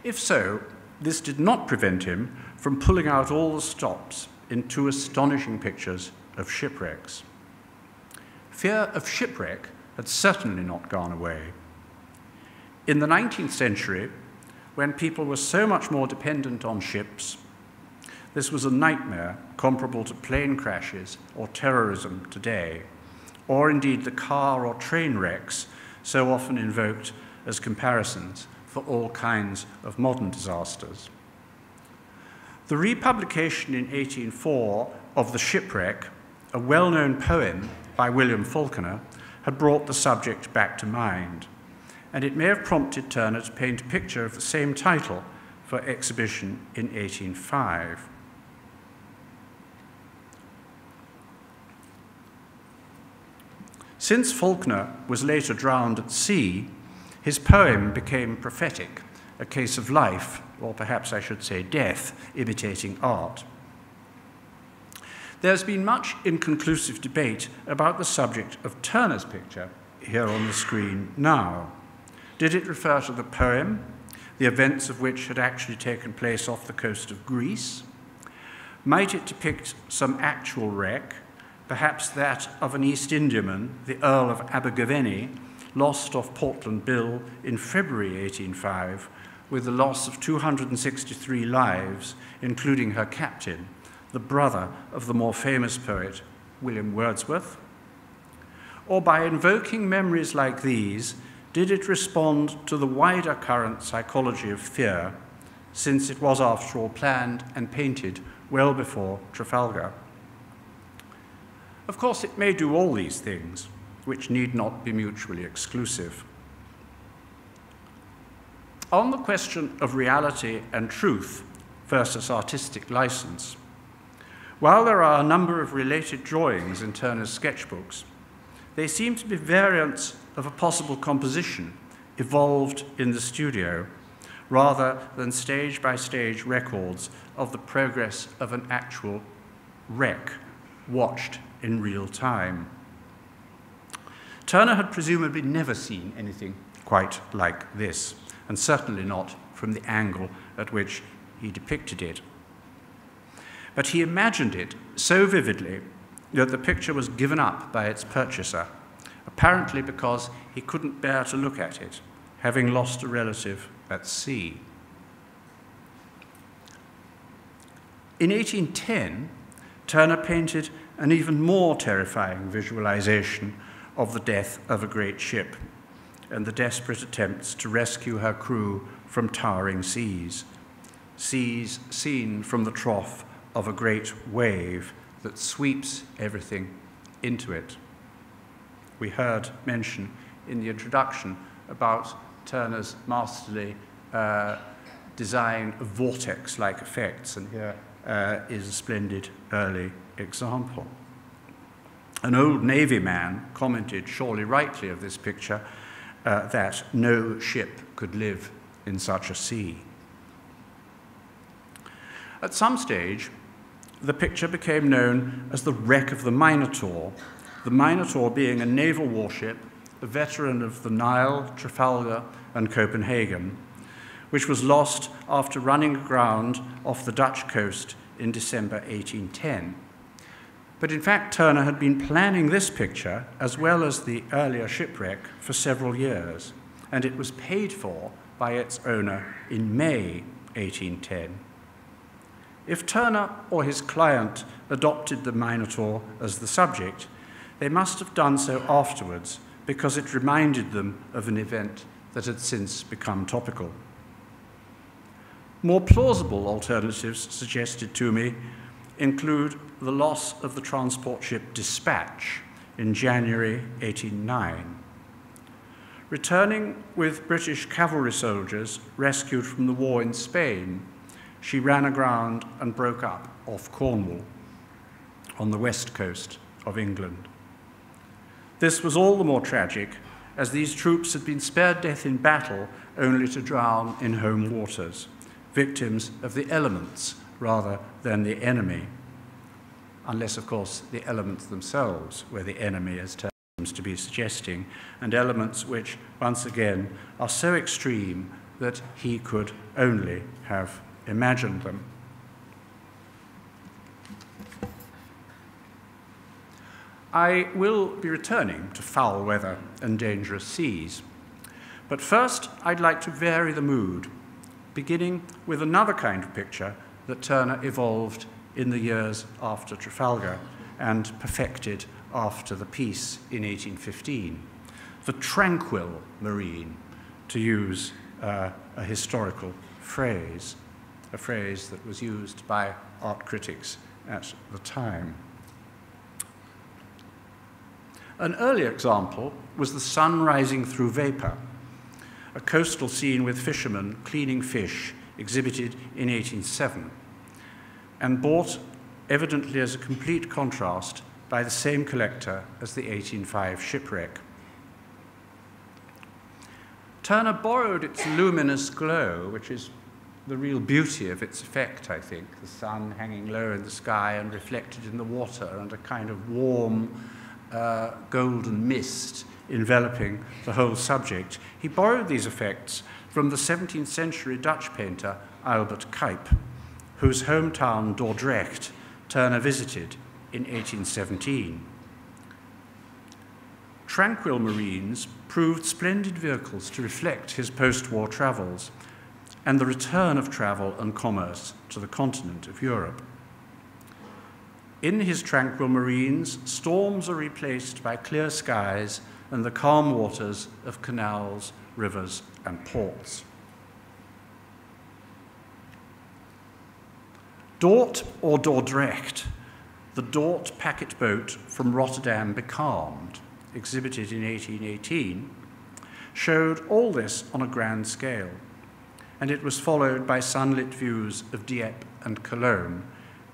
If so, this did not prevent him from pulling out all the stops in two astonishing pictures of shipwrecks. Fear of shipwreck had certainly not gone away. In the 19th century, when people were so much more dependent on ships, this was a nightmare comparable to plane crashes or terrorism today, or indeed the car or train wrecks so often invoked as comparisons for all kinds of modern disasters. The republication in 1804 of The Shipwreck, a well-known poem by William Falconer, had brought the subject back to mind, and it may have prompted Turner to paint a picture of the same title for exhibition in 1805. Since Falconer was later drowned at sea, his poem became prophetic, a case of life, or perhaps I should say death, imitating art. There's been much inconclusive debate about the subject of Turner's picture here on the screen now. Did it refer to the poem, the events of which had actually taken place off the coast of Greece? Might it depict some actual wreck, perhaps that of an East Indiaman, the Earl of Abergavenny, lost off Portland Bill in February 1805, with the loss of 263 lives, including her captain, the brother of the more famous poet William Wordsworth? Or by invoking memories like these, did it respond to the wider current psychology of fear, since it was, after all, planned and painted well before Trafalgar? Of course, it may do all these things, which need not be mutually exclusive. On the question of reality and truth versus artistic license, while there are a number of related drawings in Turner's sketchbooks, they seem to be variants of a possible composition evolved in the studio, rather than stage-by-stage records of the progress of an actual wreck watched in real time. Turner had presumably never seen anything quite like this, and certainly not from the angle at which he depicted it. But he imagined it so vividly that the picture was given up by its purchaser, apparently because he couldn't bear to look at it, having lost a relative at sea. In 1810, Turner painted an even more terrifying visualization of the death of a great ship and the desperate attempts to rescue her crew from towering seas, seas seen from the trough of a great wave that sweeps everything into it. We heard mention in the introduction about Turner's masterly design of vortex-like effects, and here is a splendid early example. An old Navy man commented, surely rightly, of this picture that no ship could live in such a sea. At some stage, the picture became known as the wreck of the Minotaur being a naval warship, a veteran of the Nile, Trafalgar, and Copenhagen, which was lost after running aground off the Dutch coast in December 1810. But in fact, Turner had been planning this picture, as well as the earlier shipwreck, for several years. and it was paid for by its owner in May 1810. If Turner or his client adopted the Minotaur as the subject, they must have done so afterwards because it reminded them of an event that had since become topical. More plausible alternatives suggested to me include the loss of the transport ship Dispatch in January 1809. Returning with British cavalry soldiers rescued from the war in Spain, she ran aground and broke up off Cornwall on the west coast of England. This was all the more tragic as these troops had been spared death in battle only to drown in home waters, victims of the elements rather than the enemy, unless, of course, the elements themselves were the enemy, as Turner seems to be suggesting, and elements which, once again, are so extreme that he could only have imagined them. I will be returning to foul weather and dangerous seas, but first I'd like to vary the mood, beginning with another kind of picture that Turner evolved in the years after Trafalgar and perfected after the peace in 1815, the tranquil marine, to use a historical phrase, a phrase that was used by art critics at the time. An earlier example was the sun rising through vapor, a coastal scene with fishermen cleaning fish exhibited in 1807, and bought evidently as a complete contrast by the same collector as the 1805 shipwreck. Turner borrowed its luminous glow, which is the real beauty of its effect, I think, the sun hanging low in the sky and reflected in the water, and a kind of warm golden mist enveloping the whole subject. He borrowed these effects from the 17th century Dutch painter Albert Cuyp, whose hometown Dordrecht Turner visited in 1817. Tranquil marines proved splendid vehicles to reflect his post-war travels and the return of travel and commerce to the continent of Europe. In his tranquil marines, storms are replaced by clear skies and the calm waters of canals, rivers, and ports. Dort or Dordrecht, the Dort packet boat from Rotterdam becalmed, exhibited in 1818, showed all this on a grand scale, and it was followed by sunlit views of Dieppe and Cologne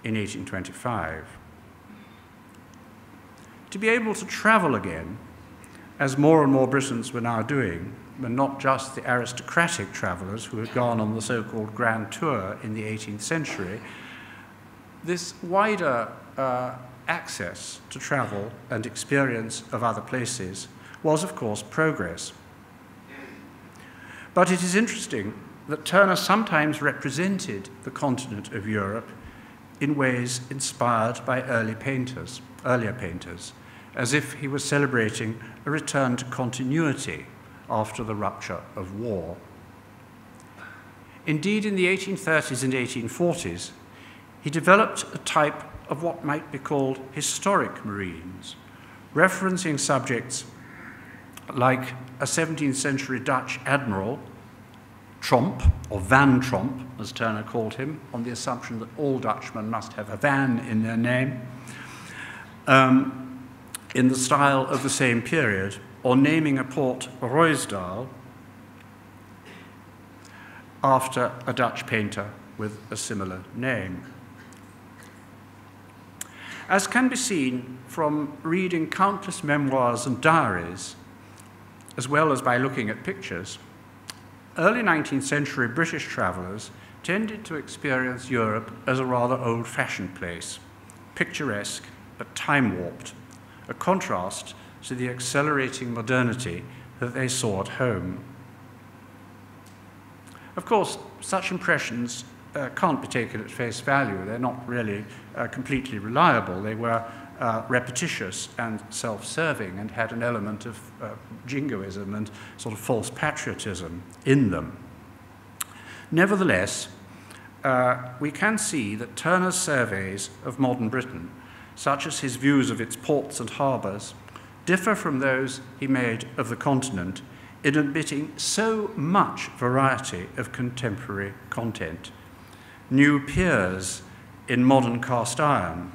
in 1825. To be able to travel again, as more and more Britons were now doing, and not just the aristocratic travellers who had gone on the so-called Grand Tour in the 18th century, this wider access to travel and experience of other places was, of course, progress. But it is interesting that Turner sometimes represented the continent of Europe in ways inspired by earlier painters, as if he was celebrating a return to continuity after the rupture of war. Indeed, in the 1830s and 1840s, he developed a type of what might be called historic marines, referencing subjects like a 17th century Dutch admiral, Tromp, or Van Tromp, as Turner called him, on the assumption that all Dutchmen must have a van in their name, in the style of the same period, or naming a port Ruysdael after a Dutch painter with a similar name. As can be seen from reading countless memoirs and diaries, as well as by looking at pictures, early 19th century British travellers tended to experience Europe as a rather old-fashioned place, picturesque but time-warped, a contrast to the accelerating modernity that they saw at home. Of course, such impressions can't be taken at face value. They're not really completely reliable. They were repetitious and self-serving and had an element of jingoism and sort of false patriotism in them. Nevertheless, we can see that Turner's surveys of modern Britain, such as his views of its ports and harbours, differ from those he made of the continent in admitting so much variety of contemporary content. New piers in modern cast iron,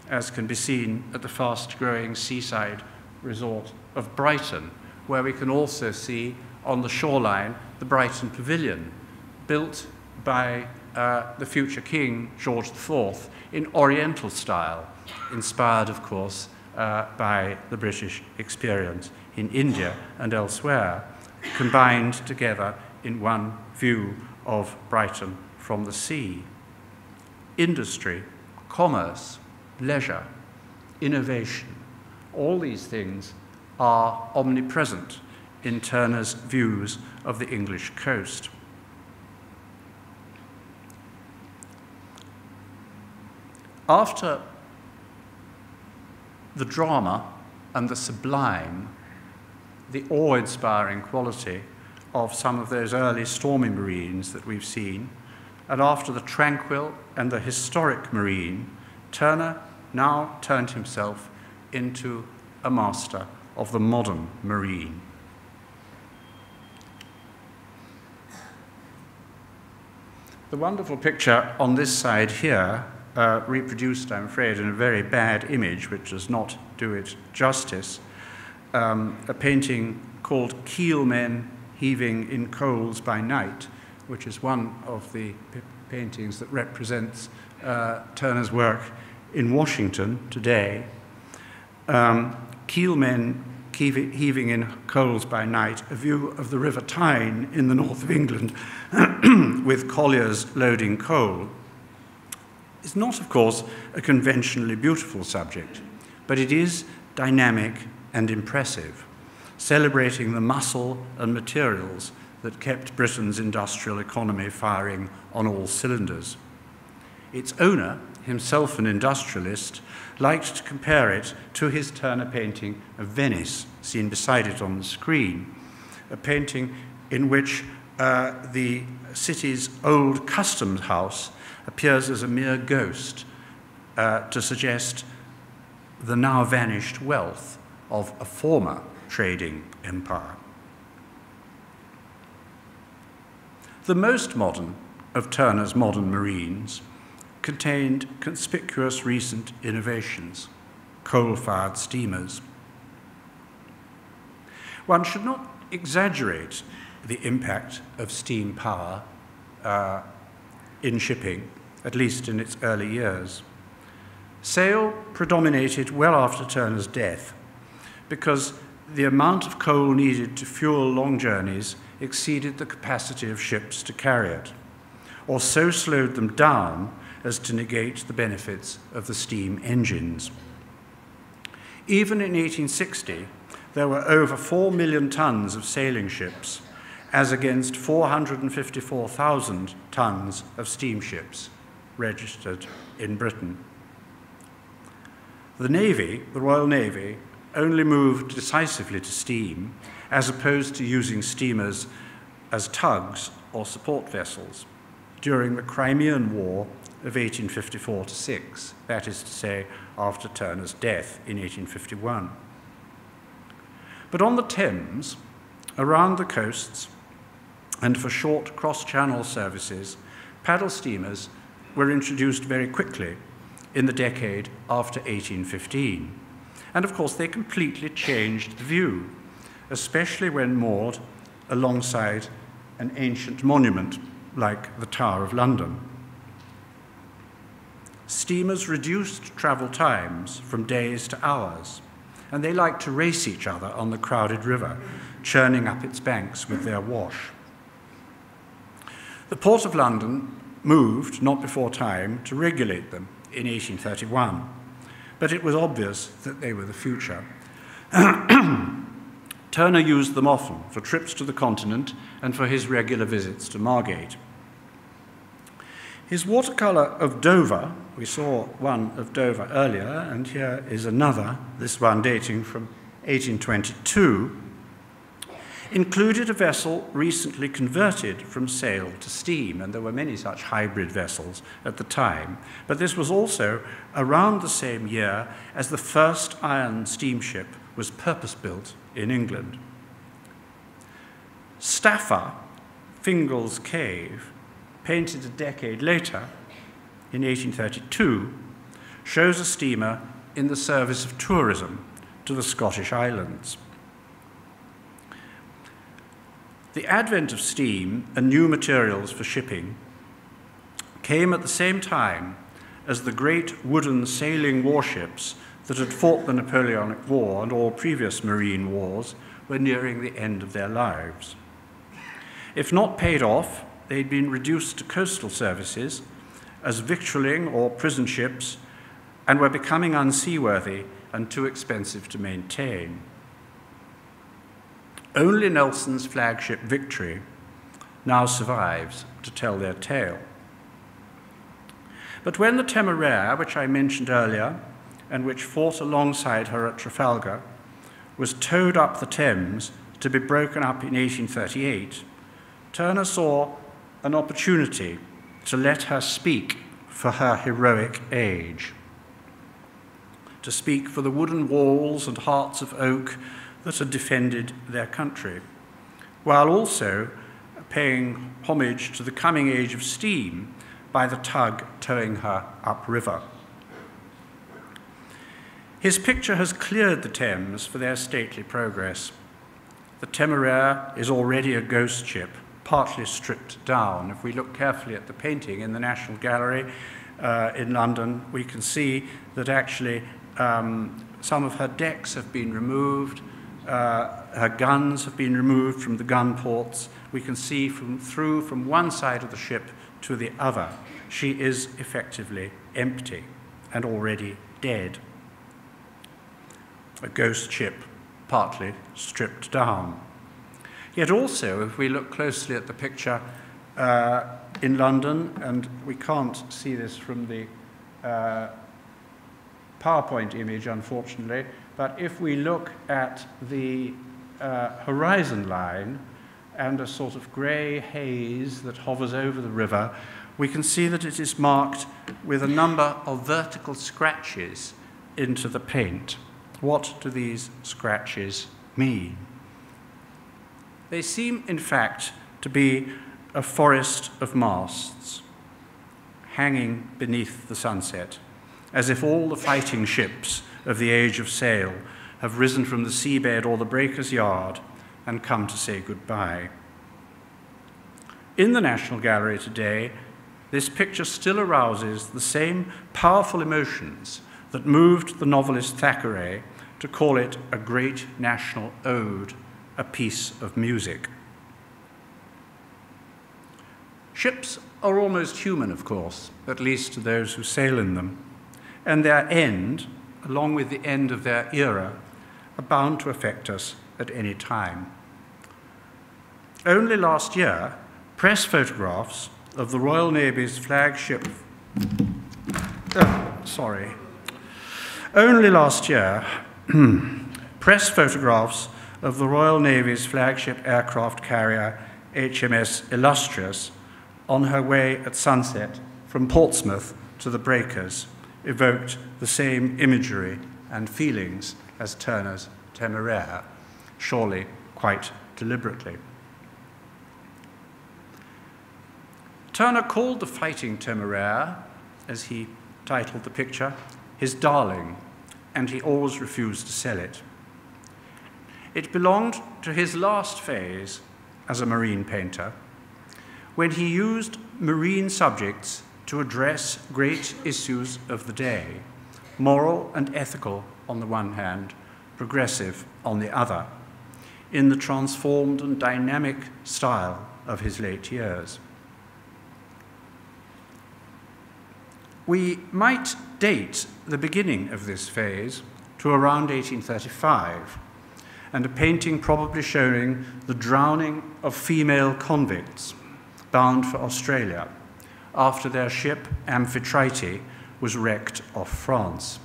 as can be seen at the fast-growing seaside resort of Brighton, where we can also see on the shoreline the Brighton Pavilion, built by the future King George IV in Oriental style, inspired, of course, by the British experience in India and elsewhere, combined together in one view of Brighton from the sea. Industry, commerce, leisure, innovation, all these things are omnipresent in Turner's views of the English coast. After the drama and the sublime, the awe-inspiring quality of some of those early stormy marines that we've seen, and after the tranquil and the historic marine, Turner now turned himself into a master of the modern marine. The wonderful picture on this side here, reproduced, I'm afraid, in a very bad image, which does not do it justice, a painting called Keelmen Heaving in Coals by Night, which is one of the paintings that represents Turner's work in Washington today. Keelmen heaving in coals by night, a view of the River Tyne in the north of England with colliers loading coal. It's not, of course, a conventionally beautiful subject, but it is dynamic and impressive, celebrating the muscle and materials that kept Britain's industrial economy firing on all cylinders. Its owner, himself an industrialist, liked to compare it to his Turner painting of Venice, seen beside it on the screen, a painting in which the city's old customs house appears as a mere ghost to suggest the now vanished wealth of a former trading empire. The most modern of Turner's modern marines contained conspicuous recent innovations, coal-fired steamers. One should not exaggerate the impact of steam power in shipping, at least in its early years. Sail predominated well after Turner's death because the amount of coal needed to fuel long journeys exceeded the capacity of ships to carry it, or so slowed them down as to negate the benefits of the steam engines. Even in 1860, there were over 4 million tons of sailing ships, as against 454,000 tons of steamships registered in Britain. The Navy, the Royal Navy, only moved decisively to steam, as opposed to using steamers as tugs or support vessels, during the Crimean War of 1854-6, that is to say, after Turner's death in 1851. But on the Thames, around the coasts, and for short cross-channel services, paddle steamers were introduced very quickly in the decade after 1815. And of course, they completely changed the view, especially when moored alongside an ancient monument like the Tower of London. Steamers reduced travel times from days to hours, and they liked to race each other on the crowded river, churning up its banks with their wash. The Port of London moved, not before time, to regulate them in 1831, but it was obvious that they were the future. Turner used them often for trips to the continent and for his regular visits to Margate. His watercolor of Dover, we saw one of Dover earlier, and here is another, this one dating from 1822, included a vessel recently converted from sail to steam, and there were many such hybrid vessels at the time. But this was also around the same year as the first iron steamship was purpose-built in England. Staffer, Fingal's Cave, painted a decade later, in 1832, shows a steamer in the service of tourism to the Scottish Islands. The advent of steam and new materials for shipping came at the same time as the great wooden sailing warships that had fought the Napoleonic War and all previous marine wars were nearing the end of their lives. If not paid off, they'd been reduced to coastal services as victualling or prison ships and were becoming unseaworthy and too expensive to maintain. Only Nelson's flagship Victory now survives to tell their tale. But when the Temeraire, which I mentioned earlier, and which fought alongside her at Trafalgar, was towed up the Thames to be broken up in 1838, Turner saw an opportunity to let her speak for her heroic age, to speak for the wooden walls and hearts of oak that had defended their country, while also paying homage to the coming age of steam by the tug towing her upriver. His picture has cleared the Thames for their stately progress. The Temeraire is already a ghost ship, partly stripped down. If we look carefully at the painting in the National Gallery in London, we can see that actually some of her decks have been removed, her guns have been removed from the gun ports. We can see from one side of the ship to the other. She is effectively empty and already dead. A ghost ship, partly stripped down. Yet also, if we look closely at the picture in London, and we can't see this from the PowerPoint image, unfortunately, but if we look at the horizon line and a sort of grey haze that hovers over the river, we can see that it is marked with a number of vertical scratches into the paint. What do these scratches mean? They seem, in fact, to be a forest of masts hanging beneath the sunset, as if all the fighting ships of the age of sail have risen from the seabed or the breaker's yard and come to say goodbye. In the National Gallery today, this picture still arouses the same powerful emotions that moved the novelist Thackeray to call it a great national ode, a piece of music. Ships are almost human, of course, at least to those who sail in them, and their end, along with the end of their era, are bound to affect us at any time. Only last year, press photographs of the Royal Navy's flagship... Only last year, press photographs of the Royal Navy's flagship aircraft carrier HMS Illustrious on her way at sunset from Portsmouth to the breakers evoked the same imagery and feelings as Turner's Temeraire, surely quite deliberately. Turner called the fighting Temeraire, as he titled the picture, his darling, and he always refused to sell it. It belonged to his last phase as a marine painter, when he used marine subjects to address great issues of the day, moral and ethical on the one hand, progressive on the other, in the transformed and dynamic style of his late years. We might date the beginning of this phase to around 1835, and a painting probably showing the drowning of female convicts bound for Australia, after their ship Amphitrite was wrecked off France.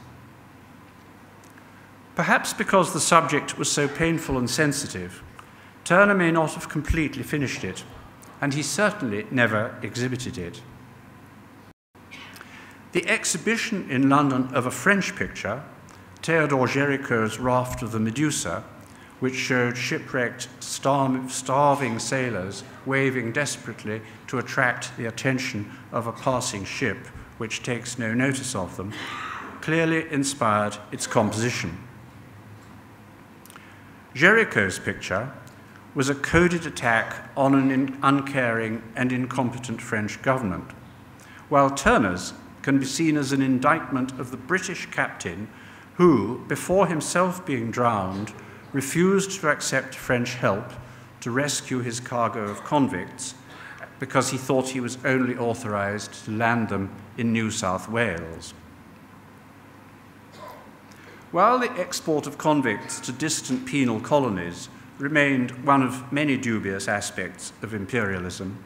Perhaps because the subject was so painful and sensitive, Turner may not have completely finished it, and he certainly never exhibited it. The exhibition in London of a French picture, Théodore Géricault's Raft of the Medusa, which showed shipwrecked, starving sailors waving desperately to attract the attention of a passing ship which takes no notice of them, clearly inspired its composition. Géricault's picture was a coded attack on an uncaring and incompetent French government, while Turner's can be seen as an indictment of the British captain who, before himself being drowned, refused to accept French help to rescue his cargo of convicts because he thought he was only authorized to land them in New South Wales. While the export of convicts to distant penal colonies remained one of many dubious aspects of imperialism,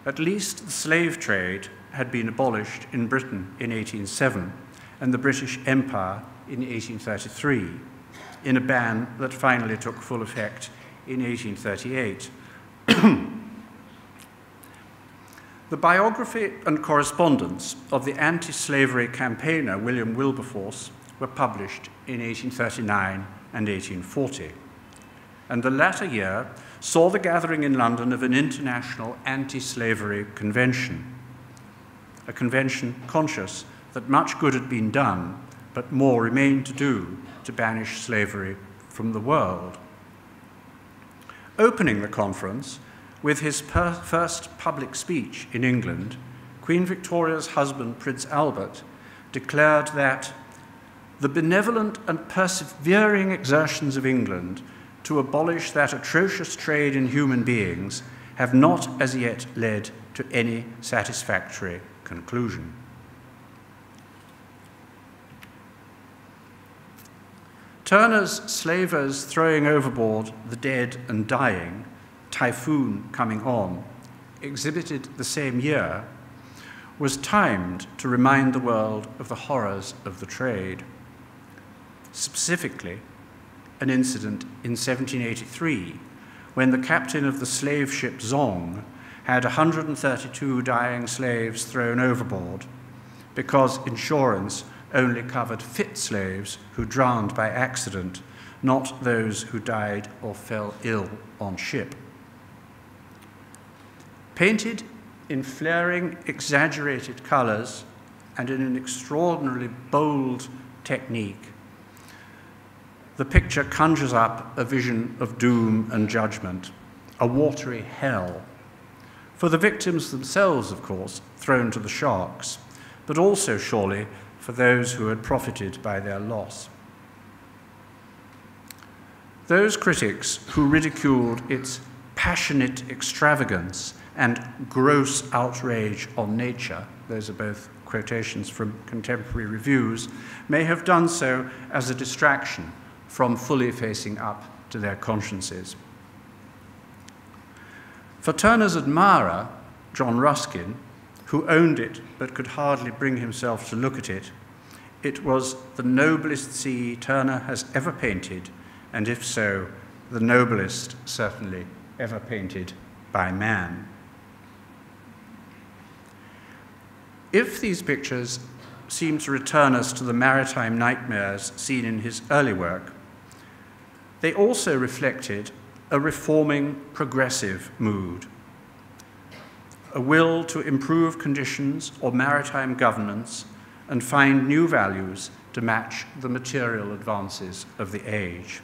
at least the slave trade had been abolished in Britain in 1807 and the British Empire in 1833, in a ban that finally took full effect in 1838. The biography and correspondence of the anti-slavery campaigner William Wilberforce were published in 1839 and 1840, and the latter year saw the gathering in London of an international anti-slavery convention, a convention conscious that much good had been done, but more remained to do to banish slavery from the world. Opening the conference with his first public speech in England, Queen Victoria's husband, Prince Albert, declared that the benevolent and persevering exertions of England to abolish that atrocious trade in human beings have not as yet led to any satisfactory conclusion. Turner's Slavers Throwing Overboard the Dead and Dying, Typhoon Coming On, exhibited the same year, was timed to remind the world of the horrors of the trade. Specifically, an incident in 1783, when the captain of the slave ship Zong had 132 dying slaves thrown overboard because insurance only covered fit slaves who drowned by accident, not those who died or fell ill on ship. Painted in flaring, exaggerated colors and in an extraordinarily bold technique, the picture conjures up a vision of doom and judgment, a watery hell, for the victims themselves, of course, thrown to the sharks, but also surely for those who had profited by their loss. Those critics who ridiculed its passionate extravagance and gross outrage on nature, those are both quotations from contemporary reviews, may have done so as a distraction from fully facing up to their consciences. For Turner's admirer, John Ruskin, who owned it but could hardly bring himself to look at it, it was the noblest sea Turner has ever painted, and if so, the noblest certainly ever painted by man. If these pictures seem to return us to the maritime nightmares seen in his early work, they also reflected a reforming, progressive mood, a will to improve conditions or maritime governance and find new values to match the material advances of the age.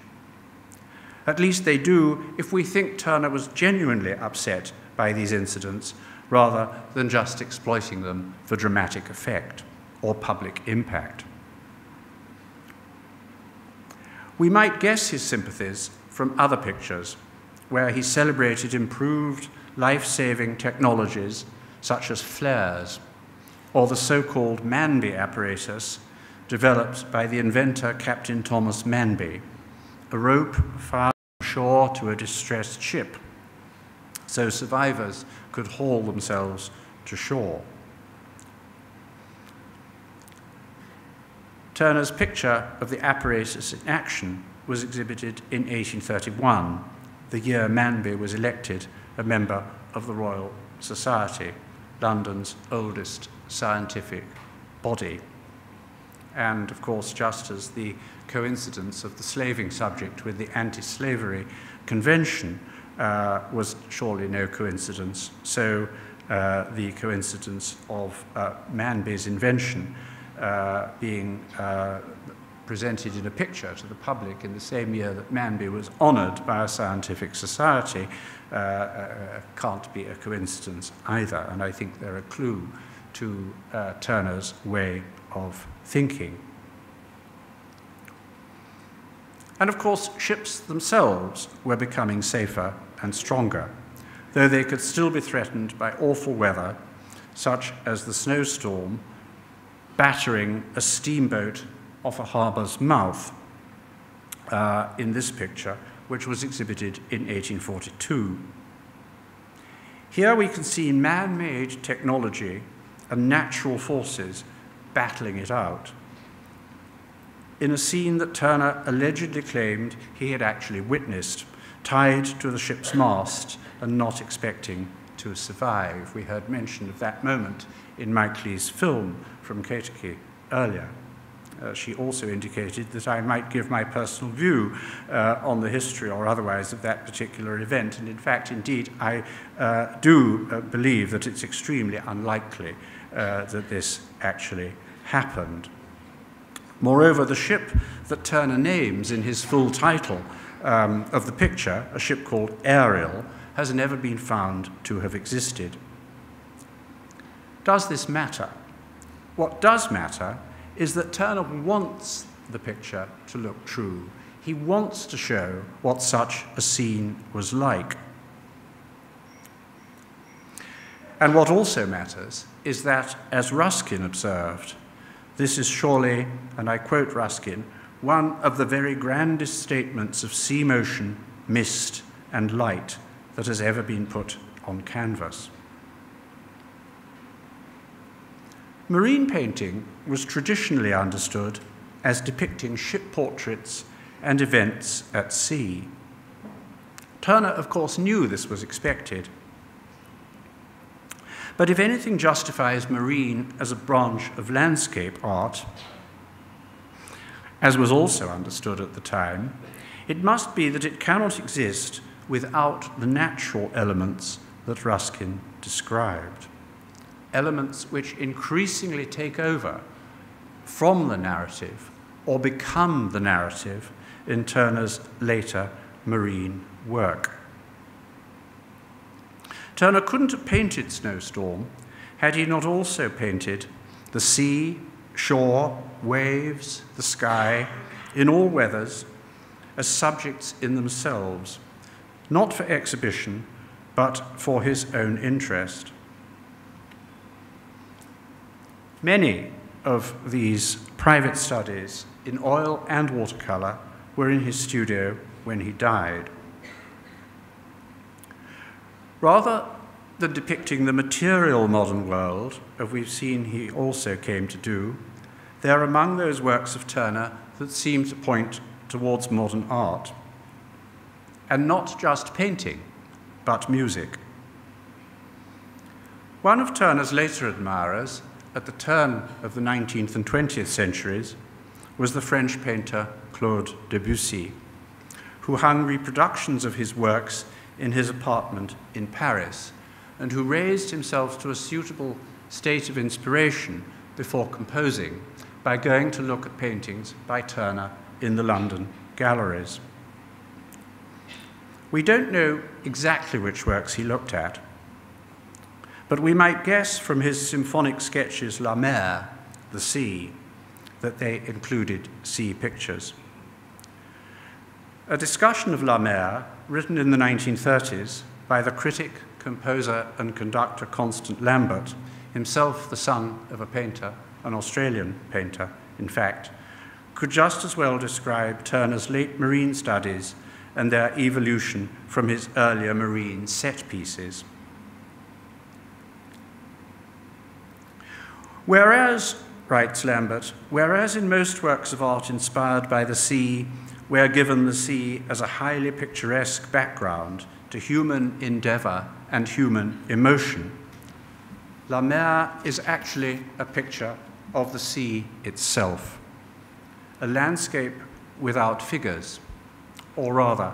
At least they do if we think Turner was genuinely upset by these incidents rather than just exploiting them for dramatic effect or public impact. We might guess his sympathies from other pictures where he celebrated improved life-saving technologies such as flares or the so-called Manby apparatus developed by the inventor Captain Thomas Manby, a rope fired from shore to a distressed ship so survivors could haul themselves to shore. Turner's picture of the apparatus in action was exhibited in 1831, the year Manby was elected a member of the Royal Society, London's oldest scientific body. And of course, just as the coincidence of the slaving subject with the anti-slavery convention was surely no coincidence, so the coincidence of Manby's invention being presented in a picture to the public in the same year that Manby was honored by a scientific society can't be a coincidence either, and I think they're a clue to Turner's way of thinking. And of course, ships themselves were becoming safer and stronger, though they could still be threatened by awful weather, such as the snowstorm battering a steamboat off a harbour's mouth in this picture, which was exhibited in 1842. Here we can see man-made technology and natural forces battling it out in a scene that Turner allegedly claimed he had actually witnessed, tied to the ship's mast and not expecting to survive. We heard mention of that moment in Mike Leigh's film from Kaitaki earlier. She also indicated that I might give my personal view on the history or otherwise of that particular event. And in fact, indeed, I do believe that it's extremely unlikely that this actually happened. Moreover, the ship that Turner names in his full title of the picture, a ship called Ariel, has never been found to have existed. Does this matter? What does matter is that Turner wants the picture to look true. He wants to show what such a scene was like. And what also matters is that, as Ruskin observed, this is surely, and I quote Ruskin, one of the very grandest statements of sea motion, mist, and light that has ever been put on canvas. Marine painting was traditionally understood as depicting ship portraits and events at sea. Turner, of course, knew this was expected. But if anything justifies marine as a branch of landscape art, as was also understood at the time, it must be that it cannot exist without the natural elements that Ruskin described. Elements which increasingly take over from the narrative or become the narrative in Turner's later marine work. Turner couldn't have painted Snowstorm had he not also painted the sea, shore, waves, the sky, in all weathers, as subjects in themselves, not for exhibition, but for his own interest. Many of these private studies in oil and watercolor were in his studio when he died. Rather than depicting the material modern world, as we've seen he also came to do, they are among those works of Turner that seem to point towards modern art. And not just painting, but music. One of Turner's later admirers, at the turn of the 19th and 20th centuries, was the French painter Claude Debussy, who hung reproductions of his works in his apartment in Paris, and who raised himself to a suitable state of inspiration before composing by going to look at paintings by Turner in the London galleries. We don't know exactly which works he looked at, but we might guess from his symphonic sketches La Mer, the sea, that they included sea pictures. A discussion of La Mer, written in the 1930s by the critic, composer, and conductor Constant Lambert, himself the son of a painter, an Australian painter, in fact, could just as well describe Turner's late marine studies and their evolution from his earlier marine set pieces. Whereas, writes Lambert, whereas in most works of art inspired by the sea, we're given the sea as a highly picturesque background to human endeavor and human emotion, La Mer is actually a picture of the sea itself, a landscape without figures, or rather,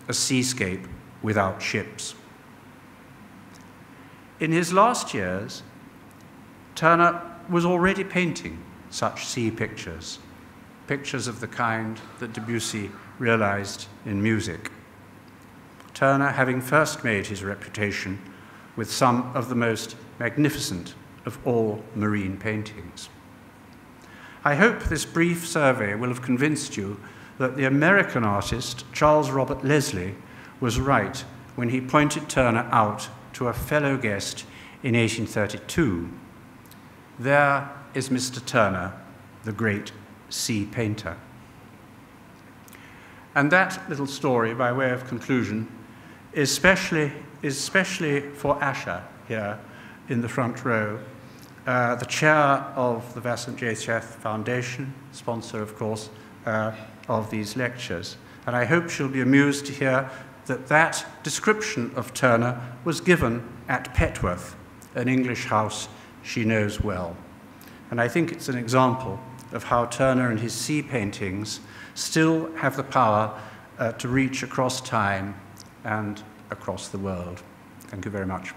a seascape without ships. In his last years, Turner was already painting such sea pictures, pictures of the kind that Debussy realized in music. Turner having first made his reputation with some of the most magnificent of all marine paintings. I hope this brief survey will have convinced you that the American artist Charles Robert Leslie was right when he pointed Turner out to a fellow guest in 1832. There is Mr. Turner, the great sea painter. And that little story, by way of conclusion, is especially for Asha here in the front row, the chair of the Vasant J. Sheth Foundation, sponsor, of course, of these lectures. And I hope she'll be amused to hear that that description of Turner was given at Petworth, an English house she knows well. And I think it's an example of how Turner and his sea paintings still have the power to reach across time and across the world. Thank you very much.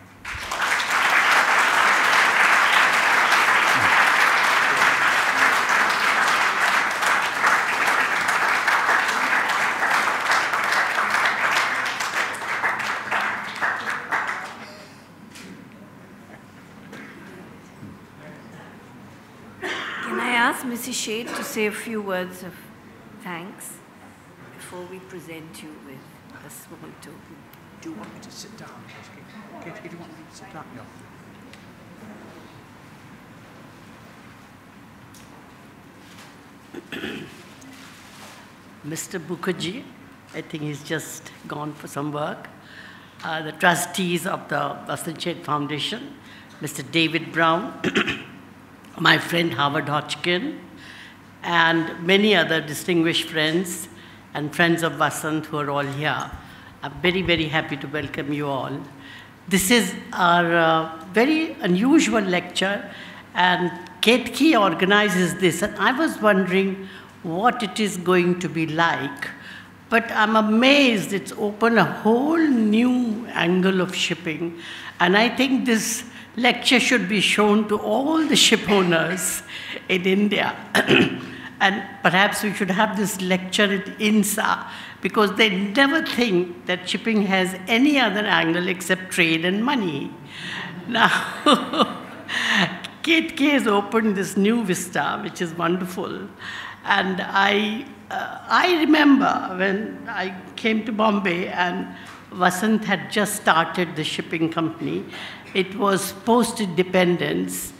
Mrs. Sheth to say a few words of thanks before we present you with a small token. Do you want me to sit down? Do you want me to sit down? No. Mr. Mukherjee, I think he's just gone for some work. The trustees of the Vasant Sheth Foundation, Mr. David Brown, my friend Howard Hodgkin, and many other distinguished friends and friends of Vasant who are all here. I'm very, very happy to welcome you all. This is our very unusual lecture, and Ketki organizes this, and I was wondering what it is going to be like. But I'm amazed it's opened a whole new angle of shipping, and I think this lecture should be shown to all the ship owners in India. And perhaps we should have this lecture at INSA, because they never think that shipping has any other angle except trade and money. Now, Ketki has opened this new vista, which is wonderful. And I remember when I came to Bombay and Vasant had just started the shipping company. It was post-independence,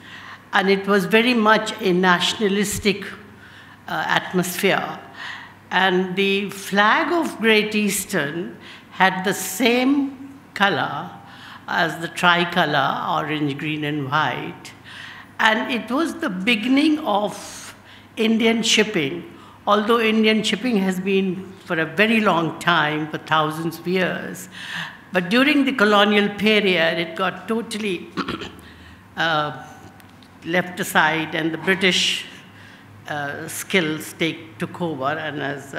and it was very much a nationalistic atmosphere. And the flag of Great Eastern had the same color as the tricolor, orange, green, and white. And it was the beginning of Indian shipping, although Indian shipping has been for a very long time, for thousands of years. But during the colonial period, it got totally left aside, and the British skills took over. And as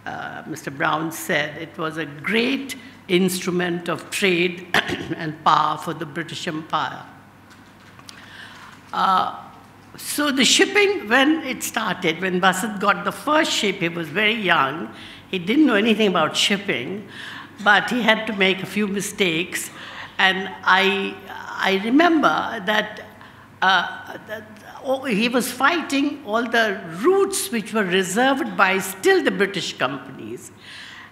Mr. Brown said, it was a great instrument of trade and power for the British Empire. So the shipping, when it started, when Vasant got the first ship, he was very young. He didn't know anything about shipping, but he had to make a few mistakes. And I remember that he was fighting all the routes which were reserved by still the British companies.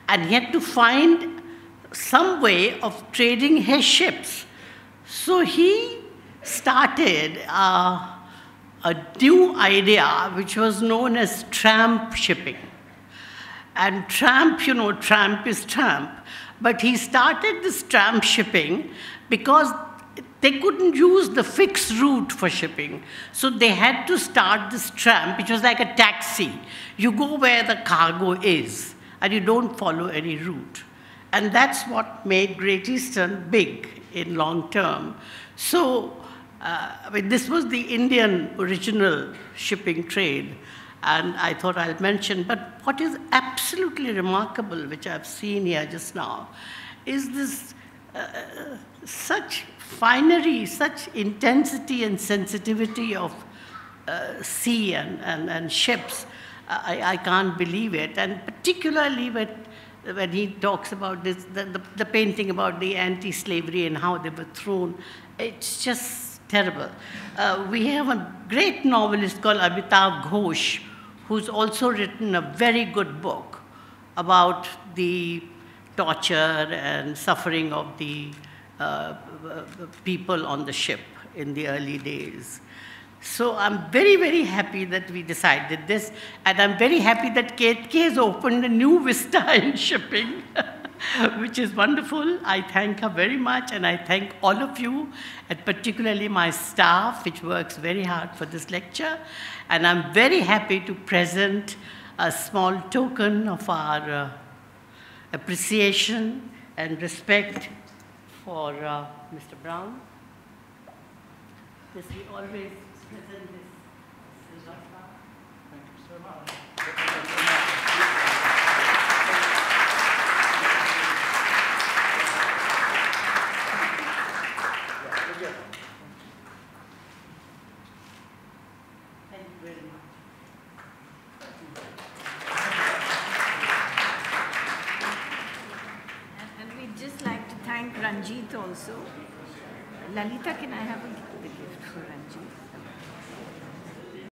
And he had to find some way of trading his ships. So he started a new idea which was known as tramp shipping. And tramp, you know, tramp is tramp. But he started this tramp shipping because they couldn't use the fixed route for shipping. So they had to start this tramp, which was like a taxi. You go where the cargo is, and you don't follow any route. And that's what made Great Eastern big in long term. So, I mean, this was the Indian original shipping trade, and I thought I'll mention. But what is absolutely remarkable, which I've seen here just now, is this such finery, such intensity and sensitivity of sea and ships. I can't believe it. And particularly when he talks about this, the painting about the anti-slavery and how they were thrown, it's just terrible. We have a great novelist called Amitav Ghosh, who's also written a very good book about the torture and suffering of the people on the ship in the early days. So I'm very, very happy that we decided this, and I'm very happy that Kate has opened a new vista in shipping, which is wonderful. I thank her very much, and I thank all of you, and particularly my staff, which works very hard for this lecture. And I'm very happy to present a small token of our appreciation and respect for Mr. Brown. Yes, we always present this. Thank you so much. Thank you very much. And we'd just like to thank Ranjit also. Lalita, can I have a gift for Ranjit?